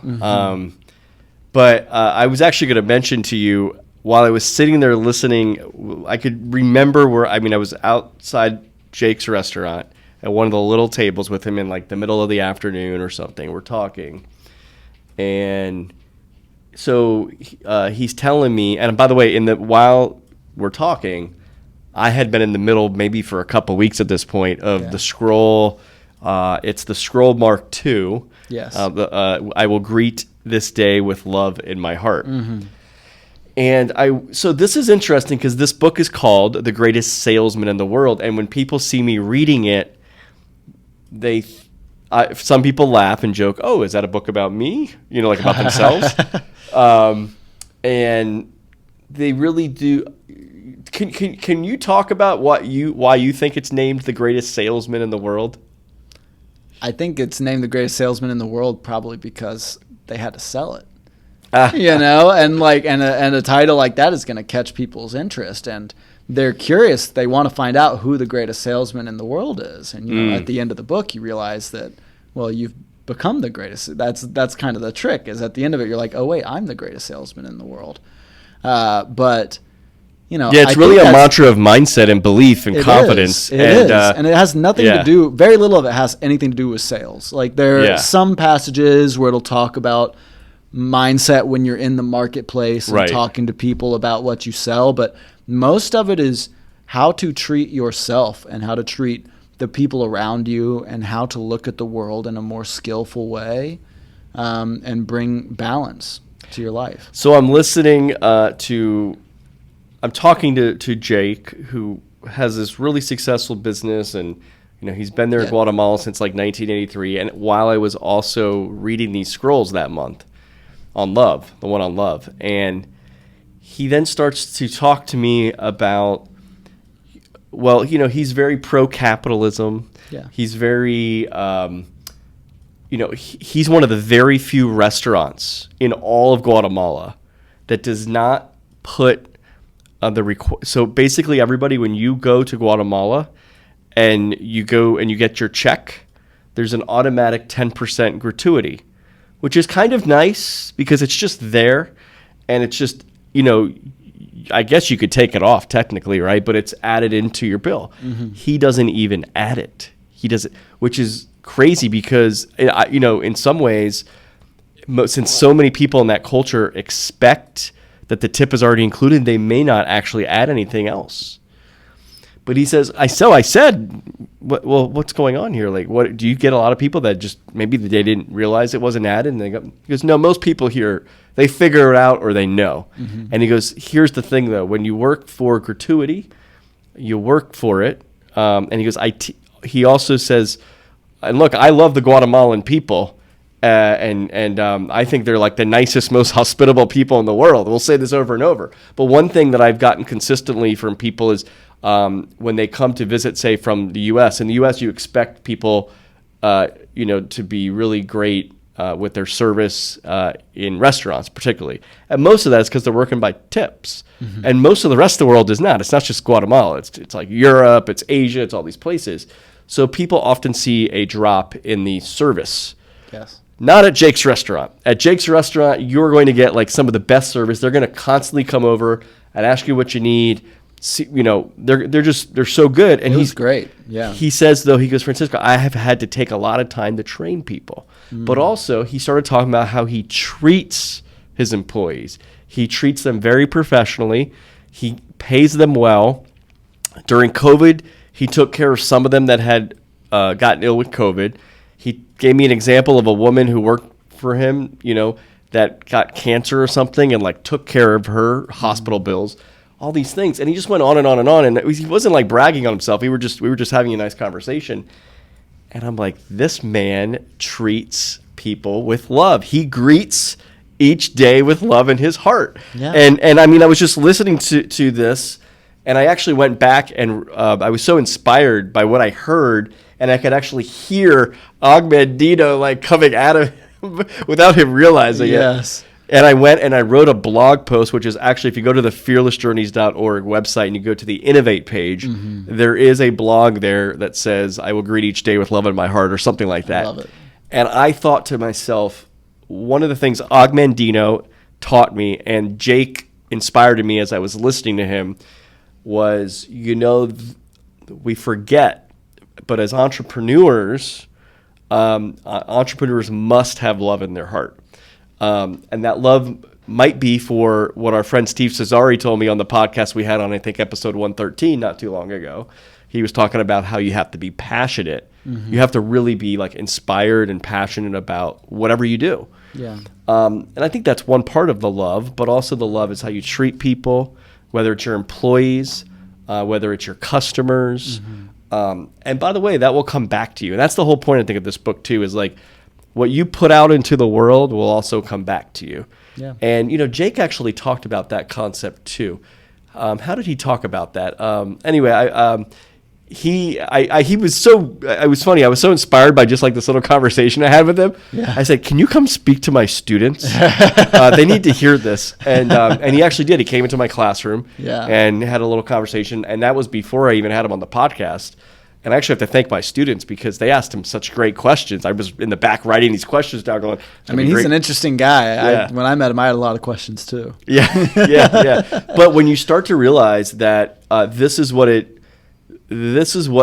But I was actually going to mention to you, while I was sitting there listening, I could remember I was outside Jake's restaurant at one of the little tables with him in like the middle of the afternoon or something. We're talking, and so he's telling me, and by the way, while we're talking, I had been in the middle, maybe for a couple of weeks at this point, of the scroll. It's the scroll Mark II.
Yes.
I will greet this day with love in my heart. And so this is interesting because this book is called The Greatest Salesman in the World. And when people see me reading it, some people laugh and joke, "Oh, is that a book about me?" Like about themselves. And they really do. Can you talk about why you think it's named The Greatest Salesman in the World?
I think it's named The Greatest Salesman in the World probably because they had to sell it. And a title like that is going to catch people's interest, and they're curious. They want to find out who the greatest salesman in the world is. And at the end of the book, you realize that, well, you've become the greatest. That's kind of the trick. Is at the end of it, you're like, oh wait, I'm the greatest salesman in the world. But
it's really a mantra of mindset and belief and confidence.
It is, and it has nothing to do. Very little of it has anything to do with sales. Like there are some passages where it'll talk about mindset when you're in the marketplace and talking to people about what you sell, but most of it is how to treat yourself and how to treat the people around you and how to look at the world in a more skillful way, and bring balance to your life.
So I'm listening I'm talking to Jake, who has this really successful business, and he's been there in Guatemala since like 1983. And while I was also reading these scrolls that month on love, the one on love, and he then starts to talk to me about, well, he's very pro-capitalism.
Yeah.
He's very, he's one of the very few restaurants in all of Guatemala that does not put so basically everybody, when you go to Guatemala and you go and you get your check, there's an automatic 10% gratuity, which is kind of nice because it's just there, and it's just, I guess you could take it off technically, right? But it's added into your bill. He doesn't even add it. He does it, which is crazy because, in some ways, since so many people in that culture expect that the tip is already included, they may not actually add anything else. But he says, I said, well, what's going on here? Like, what do you get? A lot of people that just maybe they didn't realize it wasn't added, and he goes, no, most people here, they figure it out or they know. And he goes, here's the thing though, when you work for gratuity, you work for it. And he goes, he also says, and look, I love the Guatemalan people. And I think they're like the nicest, most hospitable people in the world. We'll say this over and over. But one thing that I've gotten consistently from people is when they come to visit, say, from the U.S. In the U.S., you expect people to be really great with their service in restaurants particularly. And most of that is because they're working by tips. Mm-hmm. And most of the rest of the world is not. It's not just Guatemala. It's like Europe, it's Asia, it's all these places. So people often see a drop in the service. Yes. Not at Jake's restaurant. At Jake's restaurant, you're going to get like some of the best service. They're going to constantly come over and ask you what you need. See, they're so good. And he's
great. Yeah.
He says though, he goes, Francisco, I have had to take a lot of time to train people. But also he started talking about how he treats his employees. He treats them very professionally. He pays them well. During COVID, he took care of some of them that had gotten ill with COVID. He gave me an example of a woman who worked for him, that got cancer or something and like took care of her hospital bills, all these things. And he just went on and on and on. And he wasn't like bragging on himself. We were just having a nice conversation. And I'm like, this man treats people with love. He greets each day with love in his heart. Yeah. And I mean, I was just listening to this, and I actually went back and I was so inspired by what I heard, and I could actually hear Agmandino like coming at him without him realizing it. And I went and I wrote a blog post, which is actually, if you go to the fearlessjourneys.org website and you go to the Innovate page, there is a blog there that says, I will greet each day with love in my heart, or something like that. I love it. And I thought to myself, one of the things Agmandino taught me, and Jake inspired me as I was listening to him, was, we forget, but as entrepreneurs, entrepreneurs must have love in their heart. And that love might be for what our friend Steve Cesari told me on the podcast we had on, I think, episode 113 not too long ago. He was talking about how you have to be passionate. Mm-hmm. You have to really be like inspired and passionate about whatever you do. Yeah. And I think that's one part of the love, but also the love is how you treat people, whether it's your employees, whether it's your customers. Mm-hmm. And by the way, that will come back to you. And that's the whole point, I think, of this book too, is like what you put out into the world will also come back to you. Yeah. And, Jake actually talked about that concept too. How did he talk about that? Anyway, it was funny. I was so inspired by just like this little conversation I had with him. Yeah. I said, can you come speak to my students? They need to hear this. And he actually did. He came into my classroom and had a little conversation. And that was before I even had him on the podcast. And I actually have to thank my students because they asked him such great questions. I was in the back writing these questions down going,
he's an interesting guy. Yeah. When I met him, I had a lot of questions too.
Yeah. But when you start to realize that this is what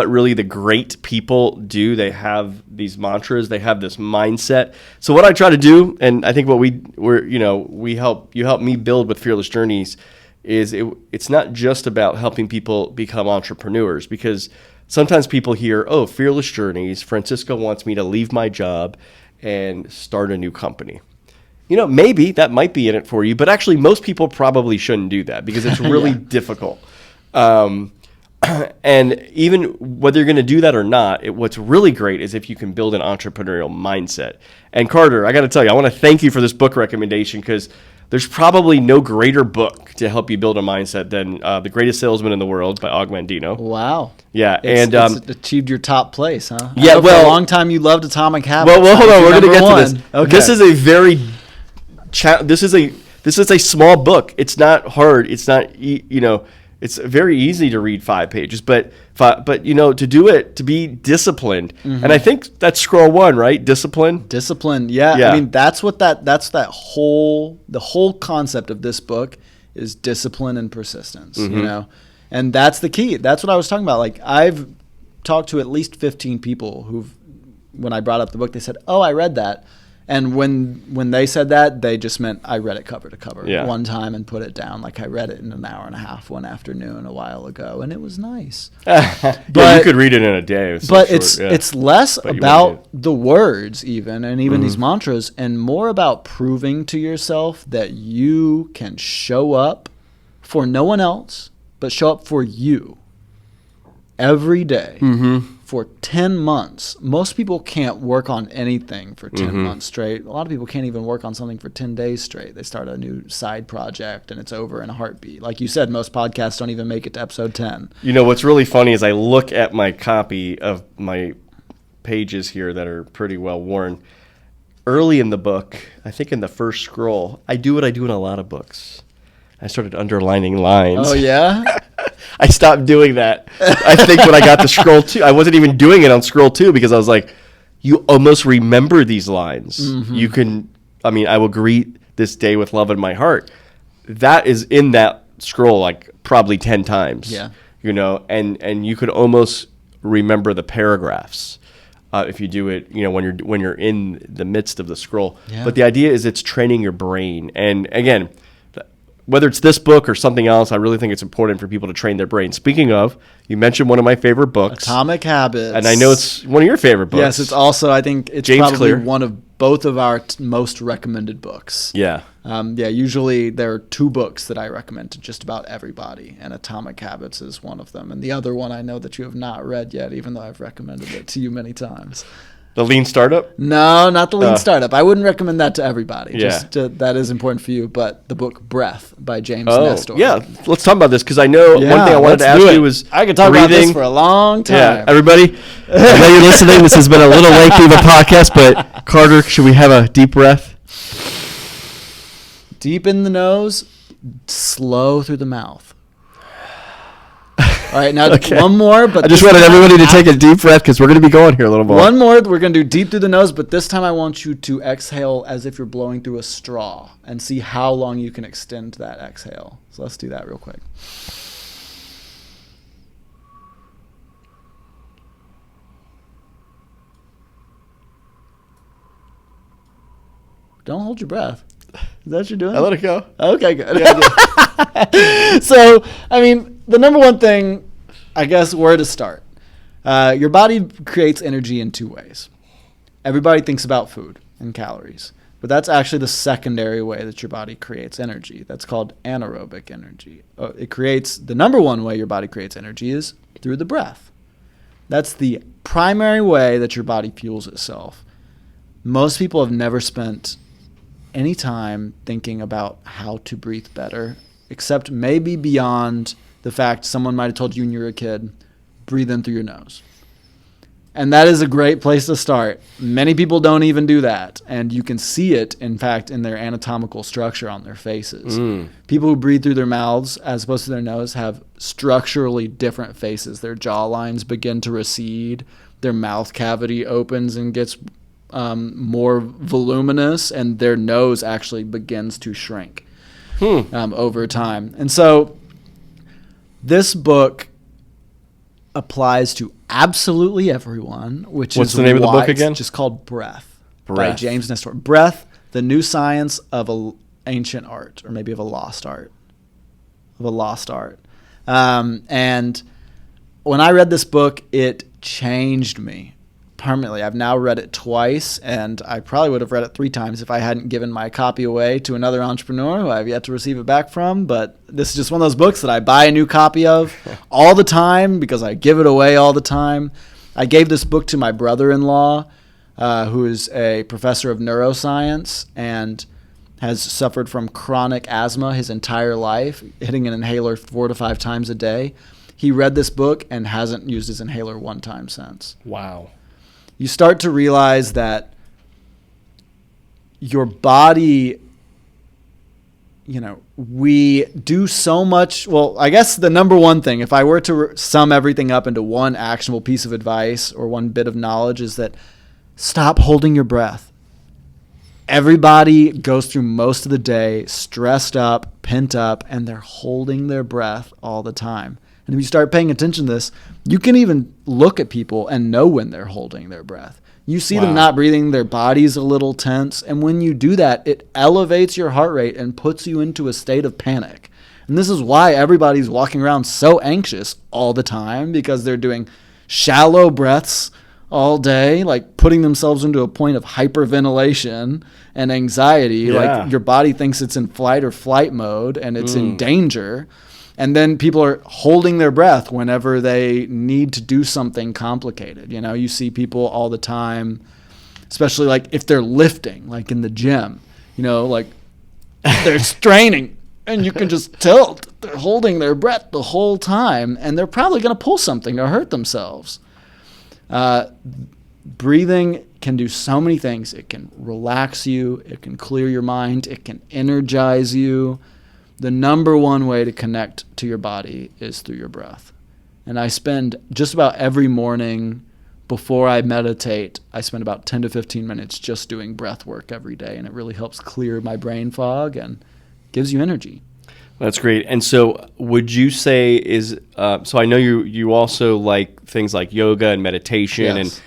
really the great people do. They have these mantras. They have this mindset. So what I try to do, and I think what you help me build with Fearless Journeys, is it's not just about helping people become entrepreneurs, because sometimes people hear, oh, Fearless Journeys, Francisco wants me to leave my job and start a new company. Maybe that might be in it for you, but actually most people probably shouldn't do that because it's really difficult. And even whether you're going to do that or not, what's really great is if you can build an entrepreneurial mindset. And Carter, I got to tell you, I want to thank you for this book recommendation, because there's probably no greater book to help you build a mindset than The Greatest Salesman in the World by Agmandino.
Wow.
Yeah.
It's achieved your top place, huh?
Yeah.
For a long time you loved Atomic Habits.
Well, hold on. We're going to get to this.
Okay.
This is a very this is a small book. It's not hard. It's not, it's very easy to read 5 pages, but to do it, to be disciplined. Mm-hmm. And I think that's scroll 1, right? Discipline.
Yeah. I mean, that's the whole concept of this book is discipline and persistence, mm-hmm. And that's the key. That's what I was talking about. Like, I've talked to at least 15 people when I brought up the book, they said, "Oh, I read that." And when they said that, they just meant I read it cover to cover one time and put it down. Like, I read it in an hour and a half one afternoon a while ago, and it was nice.
But you could read it in a day.
It's less about the words even mm-hmm. these mantras, and more about proving to yourself that you can show up for no one else, but show up for you every day. Mm-hmm. For 10 months. Most people can't work on anything for 10 mm-hmm. months straight. A lot of people can't even work on something for 10 days straight. They start a new side project and it's over in a heartbeat. Like you said, most podcasts don't even make it to episode 10.
What's really funny is I look at my copy of my pages here that are pretty well worn. Early in the book, I think in the first scroll, I do what I do in a lot of books. I started underlining lines.
Oh, yeah?
I stopped doing that. I think when I got to scroll 2, I wasn't even doing it on scroll 2 because I was like, you almost remember these lines. Mm-hmm. You can, I will greet this day with love in my heart. That is in that scroll like probably 10 times.
Yeah.
And you could almost remember the paragraphs if you do it, when you're in the midst of the scroll. Yeah. But the idea is it's training your brain. And again, whether it's this book or something else, I really think it's important for people to train their brain. Speaking of, you mentioned one of my favorite books,
Atomic Habits.
And I know it's one of your favorite books.
Yes, it's also, I think it's
James
probably
Clear.
one of both of our most recommended books.
Yeah.
Usually there are 2 books that I recommend to just about everybody, and Atomic Habits is one of them. And the other one I know that you have not read yet, even though I've recommended it to you many times.
The Lean Startup?
No, not the Lean Startup. I wouldn't recommend that to everybody.
Yeah.
That is important for you. But the book Breath by James Nestor.
Yeah. Let's talk about this because I know one thing I wanted to ask you was
I could talk about this for a long time.
Yeah, everybody, I know you're listening. This has been a little lengthy of a podcast, but Carter, should we have a deep breath?
Deep in the nose, slow through the mouth. All right, now one more. But
I just wanted everybody to take a deep breath because we're going to be going here a little more.
One more. We're going to do deep through the nose, but this time I want you to exhale as if you're blowing through a straw and see how long you can extend that exhale. So let's do that real quick. Don't hold your breath. Is that what you're doing?
I let it go.
Okay, good. Yeah, so, the number one thing, I guess, where to start. Your body creates energy in 2 ways. Everybody thinks about food and calories, but that's actually the secondary way that your body creates energy. That's called anaerobic energy. The number one way your body creates energy is through the breath. That's the primary way that your body fuels itself. Most people have never spent any time thinking about how to breathe better, except maybe beyond the fact someone might have told you when you were a kid, breathe in through your nose. And that is a great place to start. Many people don't even do that. And you can see it, in fact, in their anatomical structure on their faces. People who breathe through their mouths as opposed to their nose have structurally different faces. Their jawlines begin to recede. Their mouth cavity opens and gets more voluminous, and their nose actually begins to shrink over time. And so this book applies to absolutely everyone, which
What's
is
the name of the book again?
It's just called Breath by James Nestor. Breath, the new science of an ancient art, or maybe of a lost art. And when I read this book, it changed me permanently. I've now read it twice, and I probably would have read it 3 times if I hadn't given my copy away to another entrepreneur who I've yet to receive it back from. But this is just one of those books that I buy a new copy of all the time because I give it away all the time. I gave this book to my brother-in-law, who is a professor of neuroscience and has suffered from chronic asthma his entire life, hitting an inhaler 4 to 5 times a day. He read this book and hasn't used his inhaler 1 time since.
Wow.
You start to realize that your body, we do so much. Well, I guess the number one thing, if I were to sum everything up into one actionable piece of advice or one bit of knowledge, is that stop holding your breath. Everybody goes through most of the day stressed up, pent up, and they're holding their breath all the time. And if you start paying attention to this, you can even look at people and know when they're holding their breath. You see them not breathing, their body's a little tense. And when you do that, it elevates your heart rate and puts you into a state of panic. And this is why everybody's walking around so anxious all the time, because they're doing shallow breaths all day, like putting themselves into a point of hyperventilation and anxiety. Like your body thinks it's in fight or flight mode and it's in danger. And then people are holding their breath whenever they need to do something complicated. You see people all the time, especially like if they're lifting, like in the gym, like they're straining and you can just tell they're holding their breath the whole time and they're probably going to pull something or hurt themselves. breathing can do so many things. It can relax you. It can clear your mind. It can energize you. The number one way to connect to your body is through your breath. And I spend just about every morning before I meditate, I spend about 10 to 15 minutes just doing breath work every day. And it really helps clear my brain fog and gives you energy.
That's great. And so would you say so I know you also like things like yoga and meditation.
Yes.
And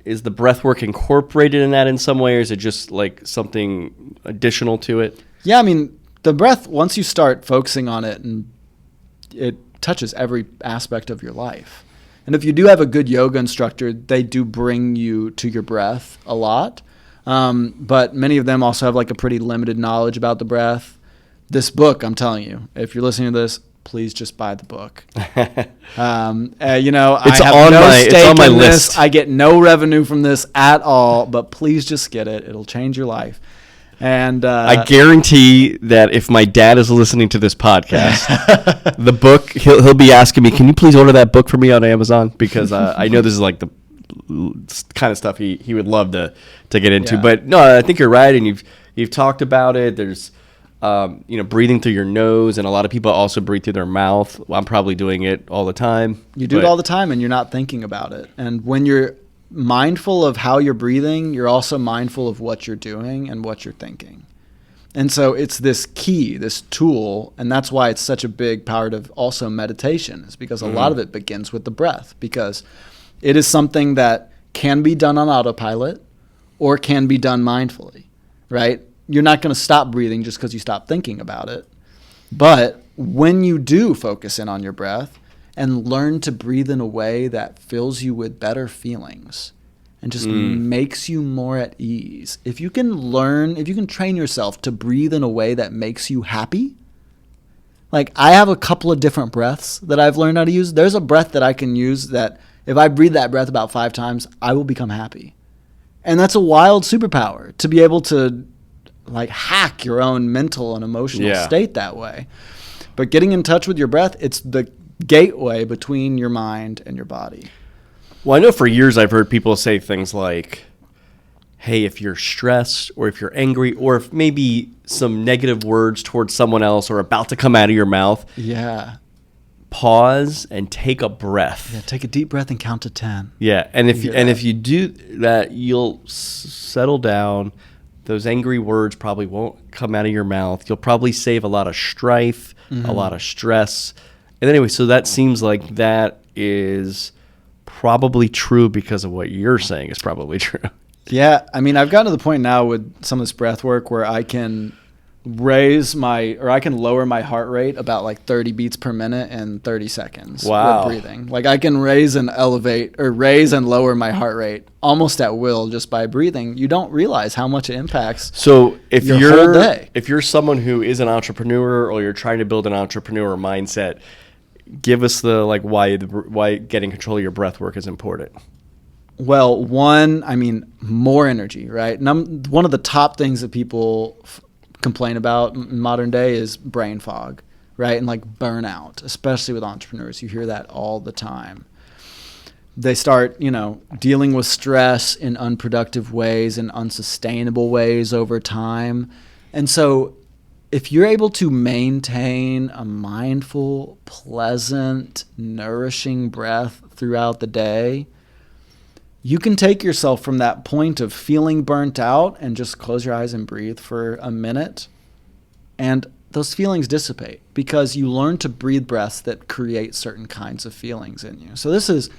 is the breath work incorporated in that in some way, or is it just like something additional to it?
Yeah, I mean, the breath, once you start focusing on it, and it touches every aspect of your life. And if you do have a good yoga instructor, they do bring you to your breath a lot. But many of them also have like a pretty limited knowledge about the breath. This book, I'm telling you, if you're listening to this, please just buy the book. I have no stake in this. I get no revenue from this at all, but please just get it. It'll change your life. And
I guarantee that if my dad is listening to this podcast, the book, he'll be asking me, can you please order that book for me on Amazon? Because I know this is like the kind of stuff he would love to get into. Yeah. But no, I think you're right, and you've talked about it. There's breathing through your nose, and a lot of people also breathe through their mouth. I'm probably doing it all the time.
You do it all the time, and you're not thinking about it. And when you're mindful of how you're breathing, you're also mindful of what you're doing and what you're thinking. And so it's this key, this tool, and that's why it's such a big part of also meditation, is because a lot of it begins with the breath, because it is something that can be done on autopilot or can be done mindfully, right? You're not going to stop breathing just because you stop thinking about it. But when you do focus in on your breath and learn to breathe in a way that fills you with better feelings and just makes you more at ease, if you can train yourself to breathe in a way that makes you happy, like I have a couple of different breaths that I've learned how to use. There's a breath that I can use that if I breathe that breath about 5 times, I will become happy. And that's a wild superpower, to be able to like hack your own mental and emotional state that way. But getting in touch with your breath, it's the gateway between your mind and your body.
Well, I know for years I've heard people say things like, hey, if you're stressed or if you're angry or if maybe some negative words towards someone else are about to come out of your mouth, pause and take a breath.
Yeah, take a deep breath and count to 10.
Yeah, and if you do that, you'll settle down. Those angry words probably won't come out of your mouth. You'll probably save a lot of strife, a lot of stress. And anyway, so that seems like that is probably true because of what you're saying is probably true.
Yeah, I mean, I've gotten to the point now with some of this breath work where I can I can lower my heart rate about like 30 beats per minute in 30 seconds with breathing. Like I can raise and lower my heart rate almost at will just by breathing. You don't realize how much it impacts.
So if
your whole day.
If you're someone who is an entrepreneur or you're trying to build an entrepreneur mindset, give us the why getting control of your breath work is important.
Well, one, I mean, more energy, right? One of the top things that people complain about in modern day is brain fog, right? And like burnout, especially with entrepreneurs. You hear that all the time. They start, dealing with stress in unproductive ways and unsustainable ways over time. And so if you're able to maintain a mindful, pleasant, nourishing breath throughout the day, you can take yourself from that point of feeling burnt out and just close your eyes and breathe for a minute. And those feelings dissipate because you learn to breathe breaths that create certain kinds of feelings in you. So this is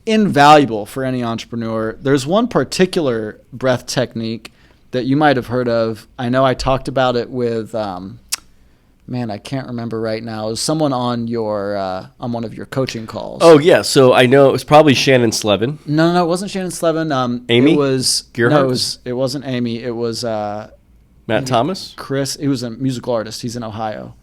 invaluable for any entrepreneur. There's one particular breath technique that you might have heard of. I know I talked about it with, I can't remember right now. It was someone on on one of your coaching calls.
Oh yeah, so I know it was probably Shannon Slevin.
No, it wasn't Shannon Slevin.
Amy?
It was
Gearhart?
No, it wasn't Amy. It was
Matt Thomas.
Chris. He was a musical artist. He's in Ohio.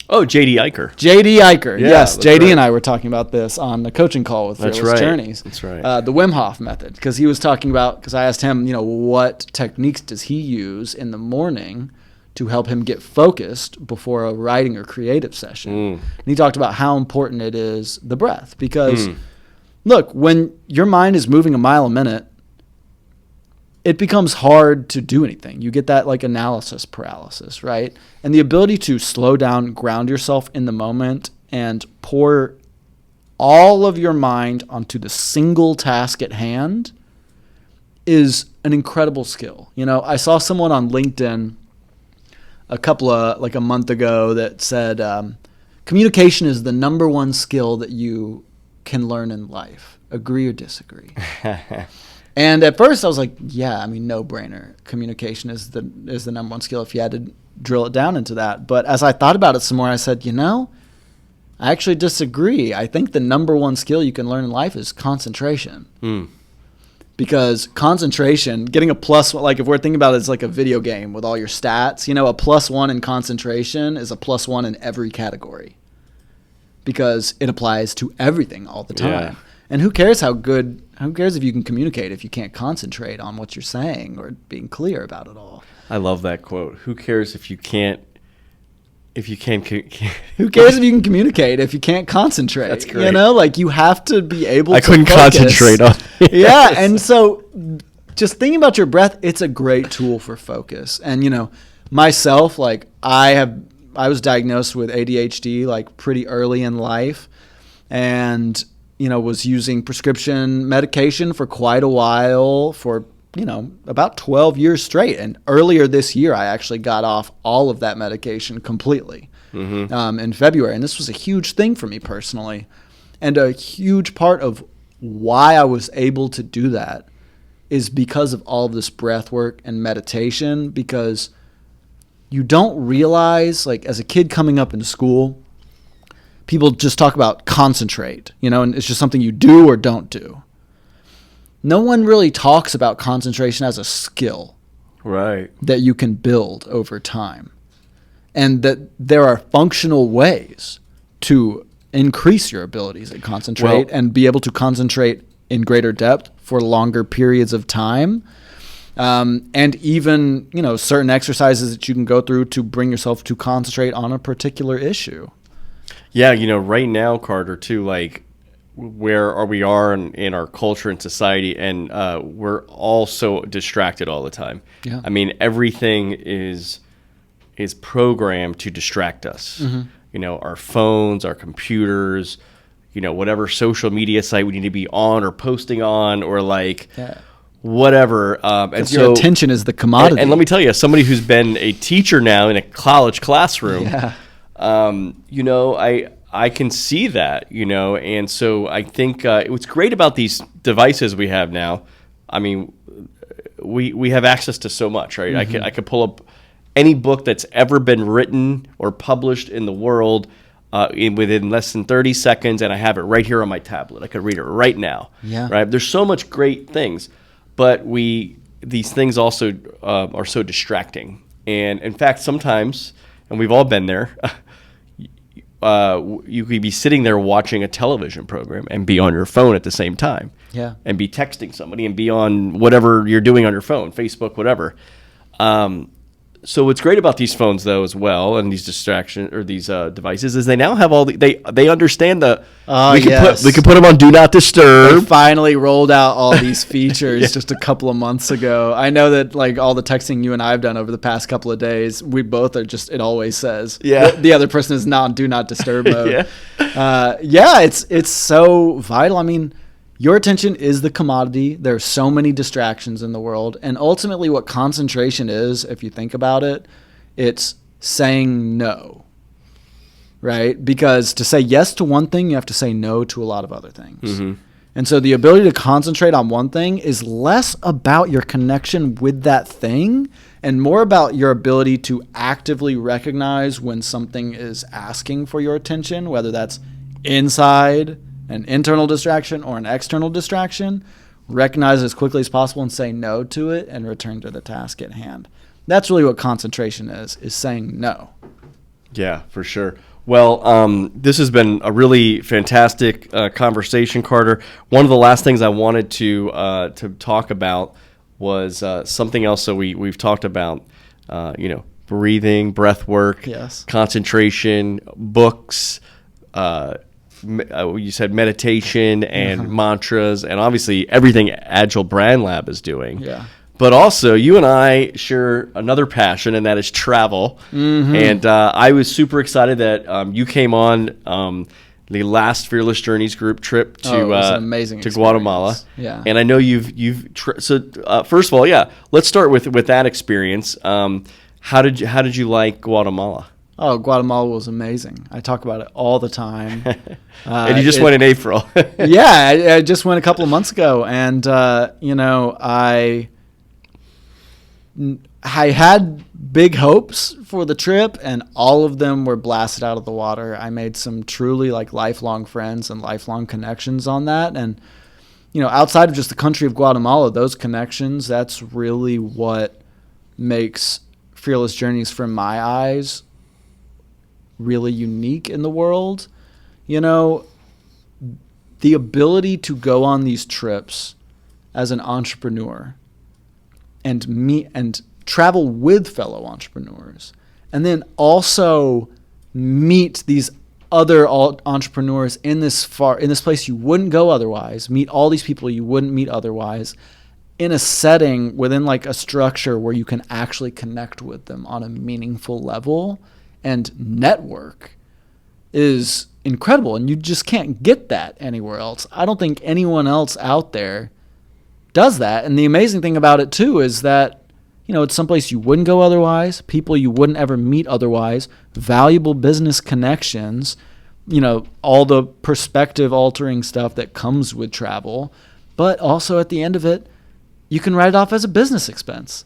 Oh, J.D. Eicher.
J.D. Eicher.
Yeah,
yes, J.D.
right.
and I were talking about this on the coaching call with Fearless Journeys.
That's right.
The Wim Hof method, because he was talking about. Because I asked him, what techniques does he use in the morning to help him get focused before a writing or creative session. And he talked about how important it is, the breath, because look, when your mind is moving a mile a minute, it becomes hard to do anything. You get that like analysis paralysis, right? And the ability to slow down, ground yourself in the moment, and pour all of your mind onto the single task at hand is an incredible skill. You know, I saw someone on LinkedIn a month ago that said, communication is the number one skill that you can learn in life. Agree or disagree? And at first I was like, yeah, I mean, no brainer. Communication is the number one skill if you had to drill it down into that. But as I thought about it some more, I said, you know, I actually disagree. I think the number one skill you can learn in life is concentration. Because concentration, getting a plus, like if we're thinking about it as like a video game with all your stats, you know, a +1 in concentration is a +1 in every category. Because it applies to everything all the time. Yeah. And who cares if you can communicate if you can't concentrate on what you're saying or being clear about it all?
I love that quote. Who cares if you can't who
cares if you can communicate if you can't concentrate? That's great. You know, like you have to be able to
couldn't
focus.
Concentrate on it.
Yeah, and so just thinking about your breath, it's a great tool for focus. And you know, myself, like I was diagnosed with ADHD like pretty early in life, and you know, was using prescription medication for quite a while for, you know, about 12 years straight. And earlier this year, I actually got off all of that medication completely in February. And this was a huge thing for me personally. And a huge part of why I was able to do that is because of all of this breath work and meditation, because you don't realize, like as a kid coming up in school, people just talk about concentrate, you know, and it's just something you do or don't do. No one really talks about concentration as a skill,
right,
that you can build over time. And that there are functional ways to increase your abilities at concentrate and be able to concentrate in greater depth for longer periods of time. And even, you know, certain exercises that you can go through to bring yourself to concentrate on a particular issue.
Yeah, you know, right now, Carter, too, like where we are in our culture and society, and we're all so distracted all the time.
Yeah.
I mean, everything is programmed to distract us. You know, our phones, our computers, you know, whatever social media site we need to be on or posting on, or like whatever. And so
your attention is the commodity.
And let me tell you, as somebody who's been a teacher now in a college classroom, you know, I can see that, you know, and so I think what's great about these devices we have now, I mean, we have access to so much, right? I could pull up any book that's ever been written or published in the world within less than 30 seconds, and I have it right here on my tablet. I could read it right now.
Yeah.
Right? There's so much great things, but these things also are so distracting. And in fact, sometimes, and we've all been there, you could be sitting there watching a television program and be on your phone at the same time.
Yeah.
And be texting somebody and be on whatever you're doing on your phone, Facebook, whatever. So what's great about these phones, though, as well, and these distraction or these devices, is they now have all they understand the we can put them on Do Not Disturb.
They finally rolled out all these features just a couple of months ago. I know that like all the texting you and I have done over the past couple of days, we both are just, it always says the other person is not on Do Not Disturb mode. It's so vital. I mean, your attention is the commodity. There are so many distractions in the world. And ultimately what concentration is, if you think about it, it's saying no, right? Because to say yes to one thing, you have to say no to a lot of other things. And so the ability to concentrate on one thing is less about your connection with that thing and more about your ability to actively recognize when something is asking for your attention, whether that's inside an internal distraction or an external distraction. Recognize it as quickly as possible and say no to it and return to the task at hand. That's really what concentration is saying no.
Yeah, for sure. Well, this has been a really fantastic conversation, Carter. One of the last things I wanted to talk about was something else that we've talked about, breathing, breath work,
yes,
concentration, books, you said meditation and mantras, and obviously everything Agile Brand Lab is doing.
Yeah.
But also, you and I share another passion, and that is travel. And I was super excited that you came on the last Fearless Journeys group trip to
it was an amazing
to Guatemala.
Yeah.
And I know so first of all, let's start with that experience. How did you like Guatemala?
Oh, Guatemala was amazing. I talk about it all the time.
And you just went in April.
Yeah, I just went a couple of months ago, and I had big hopes for the trip, and all of them were blasted out of the water. I made some truly lifelong friends and lifelong connections on that. And, outside of just the country of Guatemala, those connections, that's really what makes Fearless Journeys, from my eyes, really unique in the world. The ability to go on these trips as an entrepreneur and meet and travel with fellow entrepreneurs, and then also meet these other entrepreneurs in this place you wouldn't go otherwise, meet all these people you wouldn't meet otherwise, in a setting within a structure where you can actually connect with them on a meaningful level and network, is incredible. And you just can't get that anywhere else. I don't think anyone else out there does that. And the amazing thing about it too is that, it's someplace you wouldn't go otherwise, people you wouldn't ever meet otherwise, valuable business connections, all the perspective altering stuff that comes with travel. But also at the end of it, you can write it off as a business expense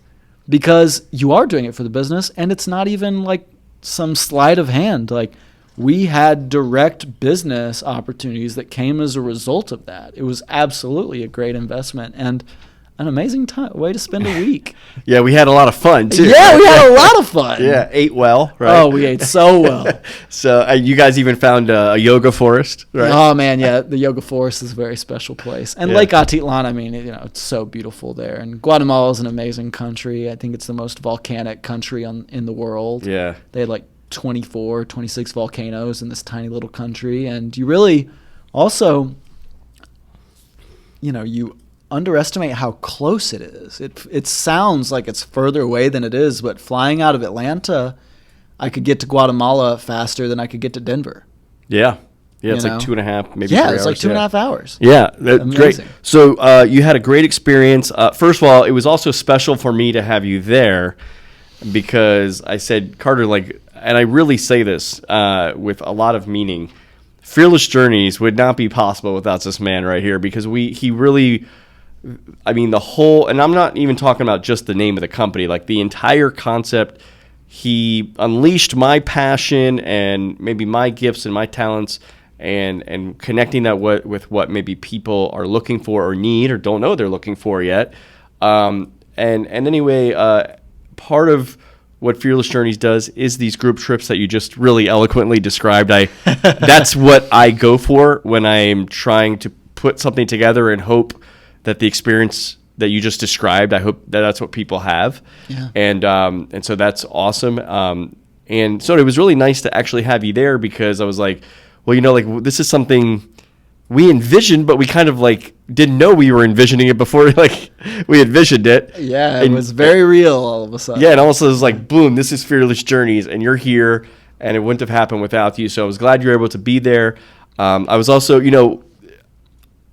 because you are doing it for the business, and it's not even some sleight of hand. We had direct business opportunities that came as a result of that. It was absolutely a great investment and an amazing way to spend a week.
Yeah, we had a lot of fun too.
Yeah, we had a lot of fun.
Yeah, ate well, right?
Oh, we ate so well.
So you guys even found a yoga forest, right?
Oh man, yeah, the yoga forest is a very special place. And Lake Atitlan, it's so beautiful there. And Guatemala is an amazing country. I think it's the most volcanic country in the world.
Yeah.
They had 24, 26 volcanoes in this tiny little country. And you really also, you underestimate how close it is. It sounds like it's further away than it is, but flying out of Atlanta, I could get to Guatemala faster than I could get to Denver.
Yeah. Yeah, it's 2.5, maybe 3 hours.
Yeah, it's 2.5 hours.
Yeah, that's great. So you had a great experience. First of all, it was also special for me to have you there because I said, Carter, and I really say this with a lot of meaning, Fearless Journeys would not be possible without this man right here because he really, the whole, and I'm not even talking about just the name of the company, the entire concept, he unleashed my passion and maybe my gifts and my talents and connecting that with what maybe people are looking for or need or don't know they're looking for yet. And anyway, part of what Fearless Journeys does is these group trips that you just really eloquently described. That's what I go for when I'm trying to put something together and hope that the experience that you just described, I hope that's what people have. Yeah. And so that's awesome. And so it was really nice to actually have you there because I was like, well, this is something we envisioned, but we kind of didn't know we were envisioning it before we envisioned it.
Yeah, it was very real all of a sudden.
Yeah, and also it was boom, this is Fearless Journeys, and you're here, and it wouldn't have happened without you. So I was glad you were able to be there. I was also,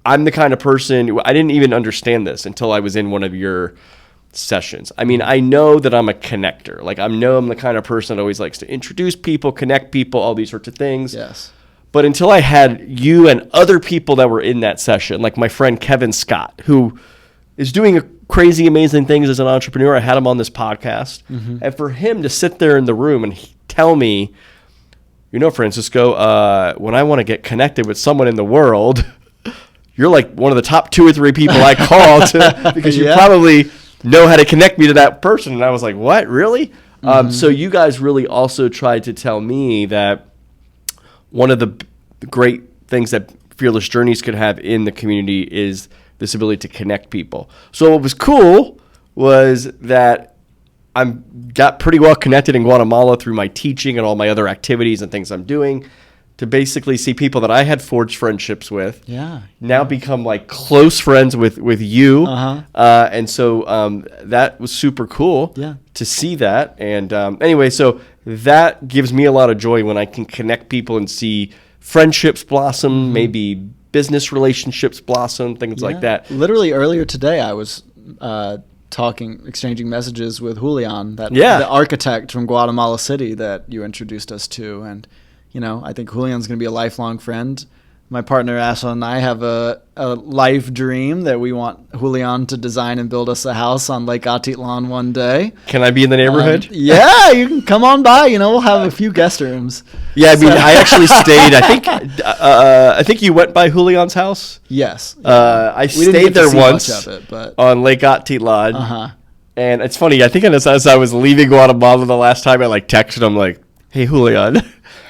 I'm the kind of person, I didn't even understand this until I was in one of your sessions. I know that I'm a connector. I'm the kind of person that always likes to introduce people, connect people, all these sorts of things.
Yes.
But until I had you and other people that were in that session, like my friend Kevin Scott, who is doing crazy, amazing things as an entrepreneur. I had him on this podcast. Mm-hmm. And for him to sit there in the room and tell me, Francisco, when I want to get connected with someone in the world, you're one of the top 2 or 3 people I call to, because you probably know how to connect me to that person. And I was like, what, really? Mm-hmm. So you guys really also tried to tell me that one of the great things that Fearless Journeys could have in the community is this ability to connect people. So what was cool was that I got pretty well connected in Guatemala through my teaching and all my other activities and things I'm doing. to basically see people that I had forged friendships with now become like close friends with you. And so that was super cool to see that. And anyway, so that gives me a lot of joy when I can connect people and see friendships blossom, maybe business relationships blossom, things like that.
Literally earlier today, I was exchanging messages with Julian, the architect from Guatemala City that you introduced us to. And, I think Julian's going to be a lifelong friend. My partner, Ashley, and I have a life dream that we want Julian to design and build us a house on Lake Atitlan one day.
Can I be in the neighborhood?
Yeah, you can come on by. We'll have a few guest rooms.
Yeah, I actually stayed. I think you went by Julian's house.
Yes.
I stayed there once on Lake Atitlan. And it's funny. I think as I was leaving Guatemala the last time, I texted him "Hey Julian,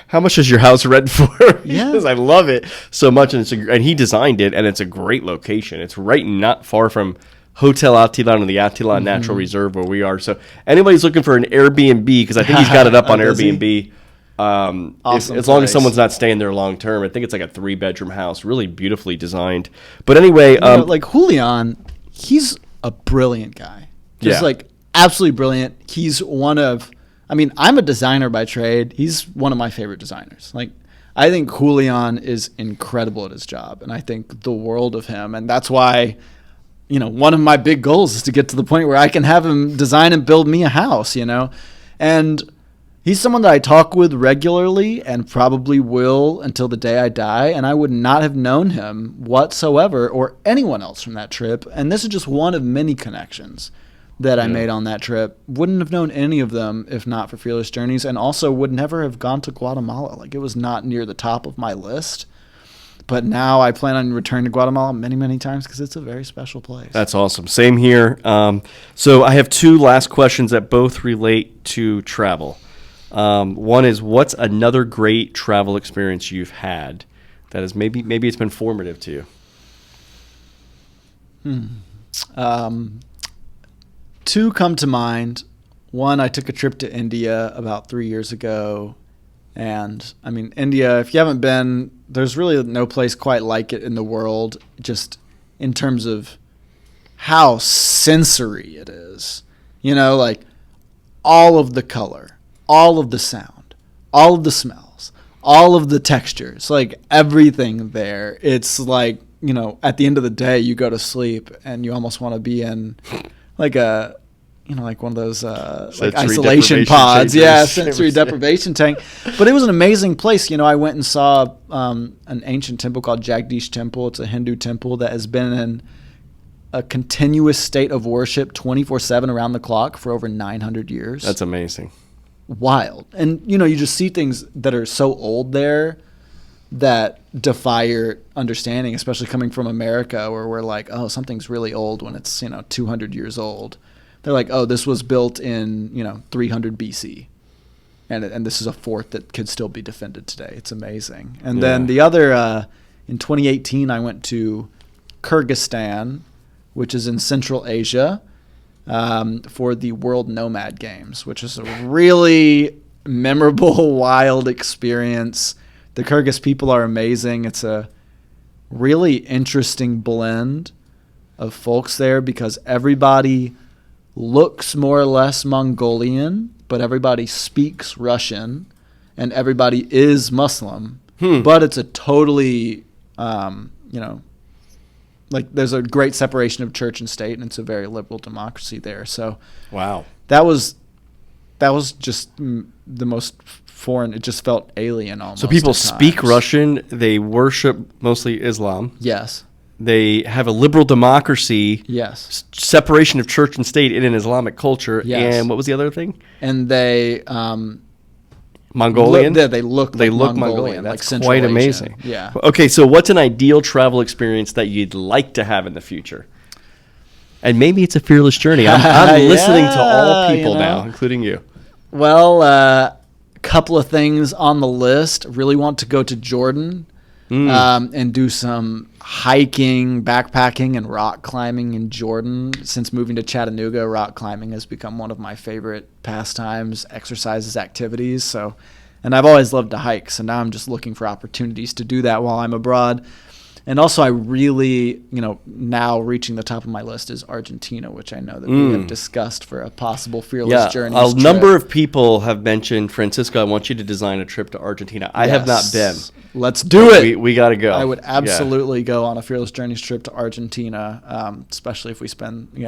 how much is your house rent for?" Because I love it so much, and he designed it, and it's a great location. It's right not far from Hotel Atitlan and the Atitlan Natural Reserve where we are. So anybody's looking for an Airbnb, because I think he's got it up on Airbnb. Awesome as long as someone's not staying there long term. I think it's like a 3-bedroom house, really beautifully designed. But anyway,
Julian, he's a brilliant guy. Just absolutely brilliant. He's one of. I'm a designer by trade. He's one of my favorite designers. I think Julian is incredible at his job, and I think the world of him. And that's why, one of my big goals is to get to the point where I can have him design and build me a house, And he's someone that I talk with regularly and probably will until the day I die. And I would not have known him whatsoever or anyone else from that trip. And this is just one of many connections that I made on that trip. Wouldn't have known any of them if not for Fearless Journeys, and also would never have gone to Guatemala. It was not near the top of my list. But now I plan on returning to Guatemala many, many times because it's a very special place.
That's awesome. Same here. So I have 2 last questions that both relate to travel. One is, what's another great travel experience you've had that is maybe it's been formative to you?
2 come to mind. One, I took a trip to India about 3 years ago. And, India, if you haven't been, there's really no place quite like it in the world, just in terms of how sensory it is. All of the color, all of the sound, all of the smells, all of the textures, everything there. It's at the end of the day, you go to sleep and you almost want to be in one of those isolation pods. Sensory deprivation tank. But it was an amazing place. I went and saw an ancient temple called Jagdish Temple. It's a Hindu temple that has been in a continuous state of worship 24/7 around the clock for over 900 years.
That's amazing.
Wild. And, you just see things that are so old there that defy your understanding, especially coming from America, where we're something's really old when it's 200 years old. They're this was built in 300 BC, and this is a fort that could still be defended today. It's amazing. And then the other, in 2018, I went to Kyrgyzstan, which is in Central Asia, for the World Nomad Games, which is a really memorable, wild experience. The Kyrgyz people are amazing. It's a really interesting blend of folks there because everybody looks more or less Mongolian, but everybody speaks Russian, and everybody is Muslim. But it's a totally, there's a great separation of church and state, and it's a very liberal democracy there. So,
wow,
that was just the most foreign. It just felt alien almost.
So people speak Russian. They worship mostly Islam.
Yes.
They have a liberal democracy.
Yes.
Separation of church and state in an Islamic culture.
Yes.
And what was the other thing?
And they
Mongolian.
They look Mongolian.
That's quite amazing.
Yeah.
Okay, so what's an ideal travel experience that you'd like to have in the future? And maybe it's a fearless journey. I'm listening to all people now, including you.
Well, a couple of things on the list. Really want to go to Jordan and do some hiking, backpacking, and rock climbing in Jordan. Since moving to Chattanooga, rock climbing has become one of my favorite pastimes, exercises, activities. So And I've always loved to hike, so now I'm just looking for opportunities to do that while I'm abroad. And also, I really, now reaching the top of my list is Argentina, which I know that we have discussed for a possible Fearless Journeys trip.
Number of people have mentioned, Francisco, I want you to design a trip to Argentina. I have not been.
Let's do it.
We got to go.
I would absolutely go on a Fearless Journeys trip to Argentina, especially if we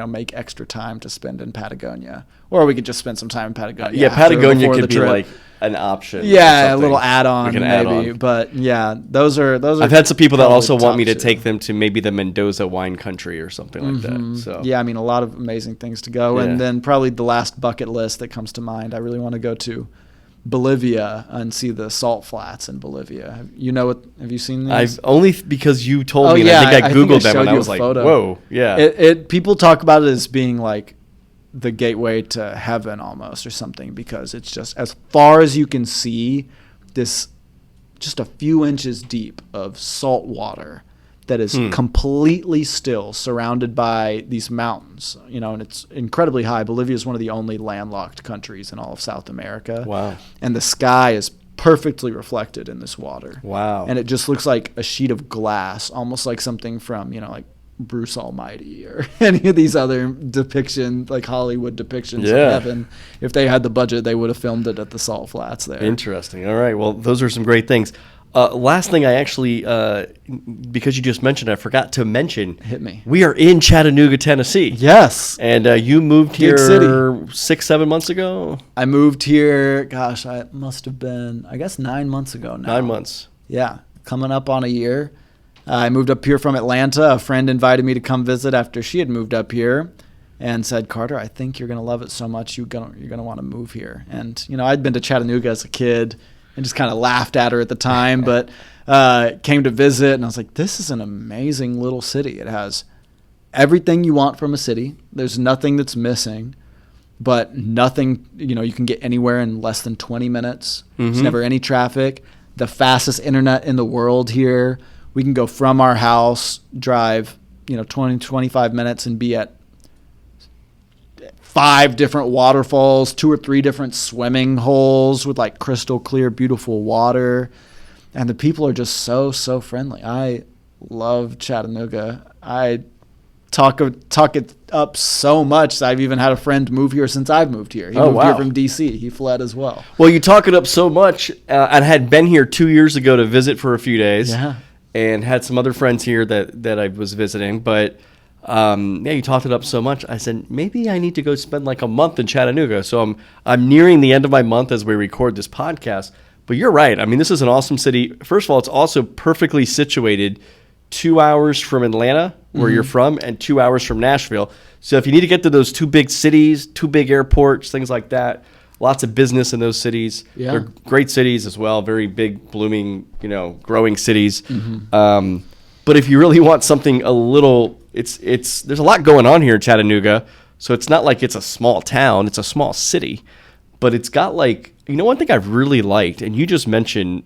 make extra time to spend in Patagonia. Or we could just spend some time in Patagonia.
Patagonia could be like an option.
Yeah, a little add-on maybe. But yeah, those are.
I've had some people that also want me to take them to maybe the Mendoza wine country or something like that. So
yeah, I mean, a lot of amazing things to go. And then probably the last bucket list that comes to mind, I really want to go to Bolivia and see the salt flats in Bolivia. Have you seen these?
I've only because you told me. And I think I Googled them and I was like, whoa, yeah.
People talk about it as being like the gateway to heaven almost or something, because it's just as far as you can see, this just a few inches deep of salt water that is completely still, surrounded by these mountains, and it's incredibly high. Bolivia is one of the only landlocked countries in all of South America.
Wow.
And the sky is perfectly reflected in this water.
Wow.
And it just looks like a sheet of glass, almost like something from, like Bruce Almighty or any of these other Hollywood depictions of heaven. If they had the budget, they would have filmed it at the salt flats there.
Interesting. All right. Well, those are some great things. Last thing I actually, because you just mentioned, I forgot to mention.
Hit me.
We are in Chattanooga, Tennessee.
Yes.
And you moved here 6-7 months ago?
I moved here, I must have been, 9 months ago now.
9 months.
Yeah. Coming up on a year. I moved up here from Atlanta. A friend invited me to come visit after she had moved up here and said, Carter, I think you're going to love it so much you're going to want to move here. And, I'd been to Chattanooga as a kid and just kind of laughed at her at the time, but came to visit, and I was like, this is an amazing little city. It has everything you want from a city. There's nothing that's missing, but nothing, you can get anywhere in less than 20 minutes. There's never any traffic. The fastest internet in the world here. We can go from our house, drive, 20, 25 minutes and be at 5 different waterfalls, 2 or 3 different swimming holes with like crystal clear, beautiful water. And the people are just so, so friendly. I love Chattanooga. I talk it up so much that I've even had a friend move here since I've moved here. He moved here from D.C. He fled as well.
Well, you talk it up so much. I had been here 2 years ago to visit for a few days.
Yeah.
And had some other friends here that I was visiting. But, you talked it up so much. I said, maybe I need to go spend like a month in Chattanooga. So I'm nearing the end of my month as we record this podcast. But you're right. I mean, this is an awesome city. First of all, it's also perfectly situated 2 hours from Atlanta, where you're from, and 2 hours from Nashville. So if you need to get to those 2 big cities, 2 big airports, things like that, lots of business in those cities.
Yeah.
They're great cities as well, very big, blooming, growing cities. But if you really want something a little, there's a lot going on here in Chattanooga. So it's not like it's a small town, it's a small city. But it's got one thing I've really liked, and you just mentioned,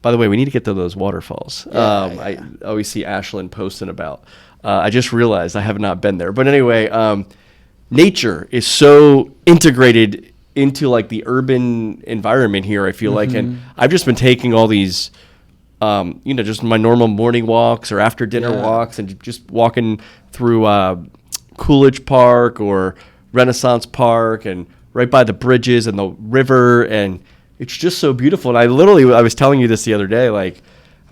by the way, we need to get to those waterfalls. I always see Ashlyn posting about. I just realized I have not been there. But anyway, nature is so integrated into like the urban environment here, I feel like. And I've just been taking all these, just my normal morning walks or after dinner walks, and just walking through Coolidge Park or Renaissance Park and right by the bridges and the river. And it's just so beautiful. And I was telling you this the other day, like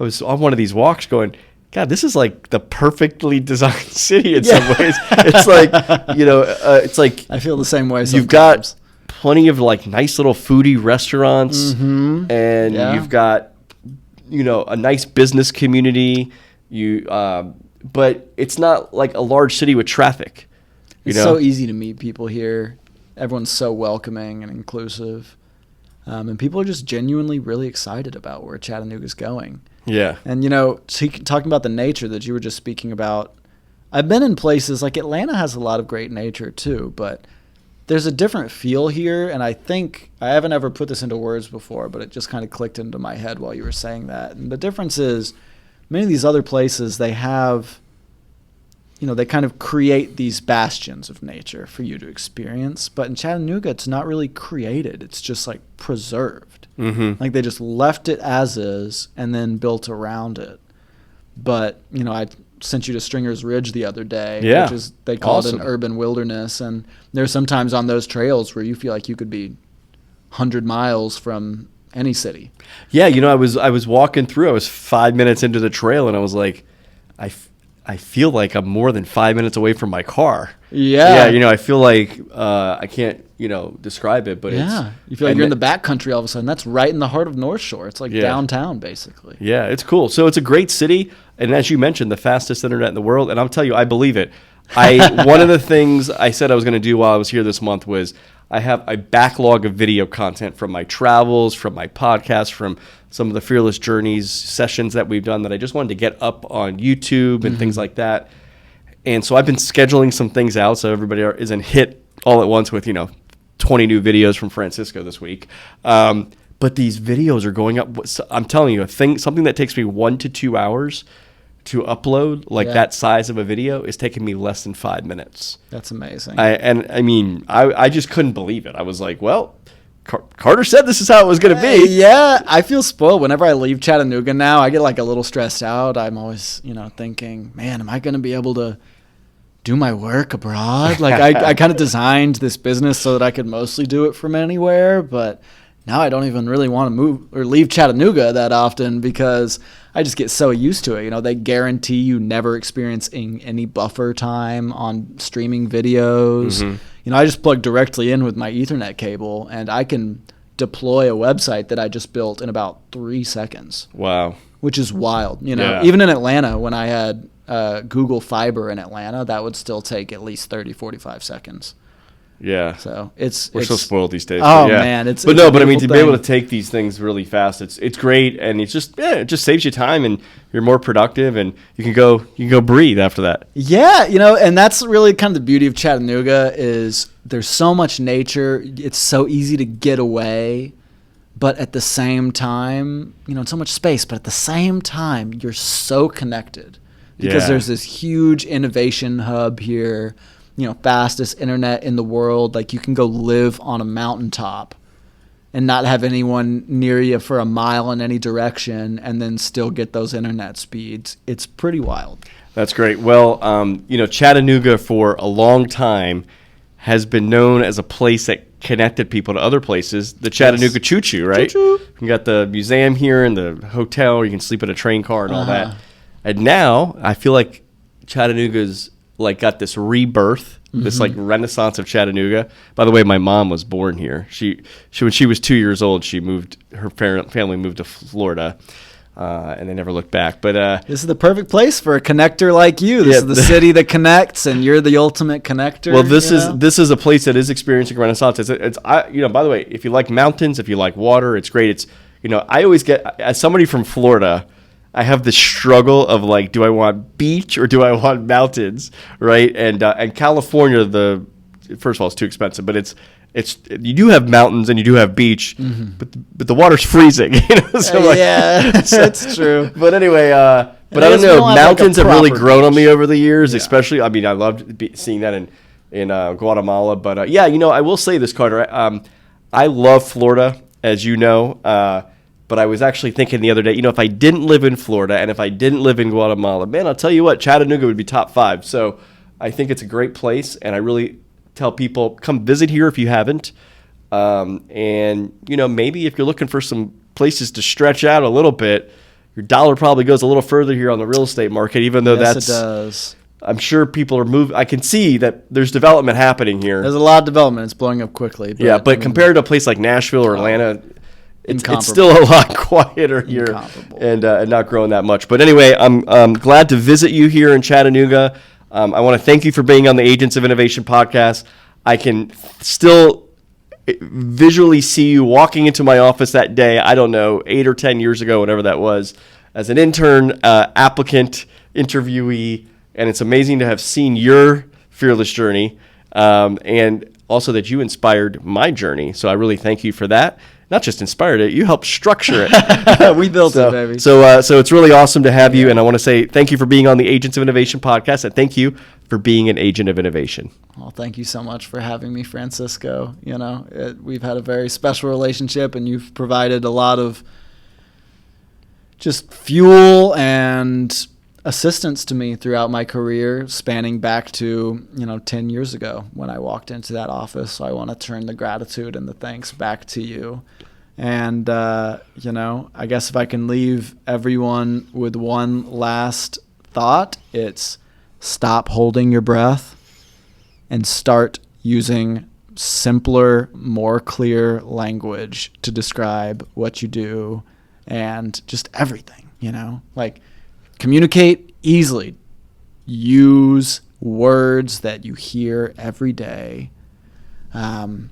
I was on one of these walks going, God, this is like the perfectly designed city in some ways. It's like, it's like
I feel the same way sometimes.
You've got plenty of like nice little foodie restaurants, and you've got, a nice business community. But it's not like a large city with traffic.
It's so easy to meet people here. Everyone's so welcoming and inclusive. And people are just genuinely really excited about where Chattanooga's going.
Yeah.
And, talking about the nature that you were just speaking about, I've been in places like Atlanta has a lot of great nature too, but there's a different feel here. And I think I haven't ever put this into words before, but it just kind of clicked into my head while you were saying that. And the difference is many of these other places, they have they kind of create these bastions of nature for you to experience. But in Chattanooga, it's not really created. It's just like preserved.
Mm-hmm.
Like they just left it as is and then built around it. But, I sent you to Stringer's Ridge the other day, which is, they call it an urban wilderness. And there's sometimes on those trails where you feel like you could be 100 miles from any city.
Yeah, I was walking through. I was 5 minutes into the trail, and I was like, I feel like I'm more than 5 minutes away from my car.
Yeah.
I feel like I can't, describe it, but
yeah. You feel like you're in the backcountry all of a sudden. That's right in the heart of North Shore. It's like downtown, basically.
Yeah, it's cool. So it's a great city, and as you mentioned, the fastest internet in the world, and I'll tell you, I believe it. One of the things I said I was going to do while I was here this month was I have a backlog of video content from my travels, from my podcasts, from some of the Fearless Journeys sessions that we've done that I just wanted to get up on YouTube and things like that. And so I've been scheduling some things out so everybody isn't hit all at once with, 20 new videos from Francisco this week. But these videos are going up. I'm telling you, something that takes me 1 to 2 hours to upload, that size of a video, is taking me less than 5 minutes.
That's amazing.
I just couldn't believe it. I was like, well, Carter said this is how it was going to be.
Yeah, I feel spoiled. Whenever I leave Chattanooga now, I get like a little stressed out. I'm always, thinking, man, am I going to be able to do my work abroad? Like I kind of designed this business so that I could mostly do it from anywhere, but now I don't even really want to move or leave Chattanooga that often because I just get so used to it. They guarantee you never experiencing any buffer time on streaming videos. Mm-hmm. I just plug directly in with my Ethernet cable and I can deploy a website that I just built in about 3 seconds.
Wow.
Which is wild. Even in Atlanta, when I had Google Fiber in Atlanta, that would still take at least 30, 45 seconds.
Yeah.
So
we're so spoiled these days.
Oh man,
to be able to take these things really fast, it's great, and it just saves you time, and you're more productive, and you can go breathe after that.
Yeah, and that's really kind of the beauty of Chattanooga is there's so much nature. It's so easy to get away, but at the same time, so much space, but at the same time, you're so connected because there's this huge innovation hub here. Fastest internet in the world. Like you can go live on a mountaintop and not have anyone near you for a mile in any direction and then still get those internet speeds. It's pretty wild.
That's great. Well, Chattanooga for a long time has been known as a place that connected people to other places. The Chattanooga Choo-Choo, right?
Choo-choo.
You got the museum here and the hotel. You can sleep in a train car and all that. And now I feel like Chattanooga's got this rebirth, this renaissance of Chattanooga. By the way, my mom was born here. She when she was 2 years old, her family moved to Florida, and they never looked back. But
this is the perfect place for a connector like you. This is the city that connects, and you're the ultimate connector.
Well, this is a place that is experiencing a renaissance. It's by the way, if you like mountains, if you like water, it's great. It's I always get, as somebody from Florida, I have this struggle of do I want beach or do I want mountains, right? And California, first of all, it's too expensive, but it's you do have mountains and you do have beach, but the water's freezing.
That's true.
But anyway, but I don't know. Mountains have really grown on me over the years, especially. I loved seeing that in Guatemala. But I will say this, Carter. I love Florida, as you know. But I was actually thinking the other day, if I didn't live in Florida and if I didn't live in Guatemala, man, I'll tell you what, Chattanooga would be top 5. So I think it's a great place, and I really tell people, come visit here if you haven't. And, maybe if you're looking for some places to stretch out a little bit, your dollar probably goes a little further here on the real estate market, even though
it does.
I'm sure people are moving. I can see that there's development happening here.
There's a lot of development. It's blowing up quickly.
But compared to a place like Nashville or Atlanta, it's still a lot quieter here and not growing that much. But anyway, I'm glad to visit you here in Chattanooga. I want to thank you for being on the Agents of Innovation podcast. I can still visually see you walking into my office that day, I don't know, 8 or 10 years ago, whatever that was, as an intern, applicant, interviewee. And it's amazing to have seen your fearless journey and also that you inspired my journey. So I really thank you for that. not just inspired it, you helped structure it.
We built it, baby.
So it's really awesome to have you, and I want to say thank you for being on the Agents of Innovation podcast, and thank you for being an agent of innovation.
Well, thank you so much for having me, Francisco. We've had a very special relationship, and you've provided a lot of just fuel and assistance to me throughout my career, spanning back to 10 years ago when I walked into that office. So I want to turn the gratitude and the thanks back to you. And I guess if I can leave everyone with one last thought, it's stop holding your breath and start using simpler, more clear language to describe what you do and just everything. Communicate easily. Use words that you hear every day. And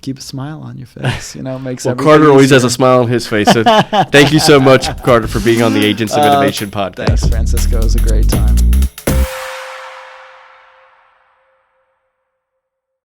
keep a smile on your face. Makes everything
Carter always
easier.
has a smile on his face. So thank you so much, Carter, for being on the Agents of Innovation podcast.
Thanks, Francisco. It was a great time.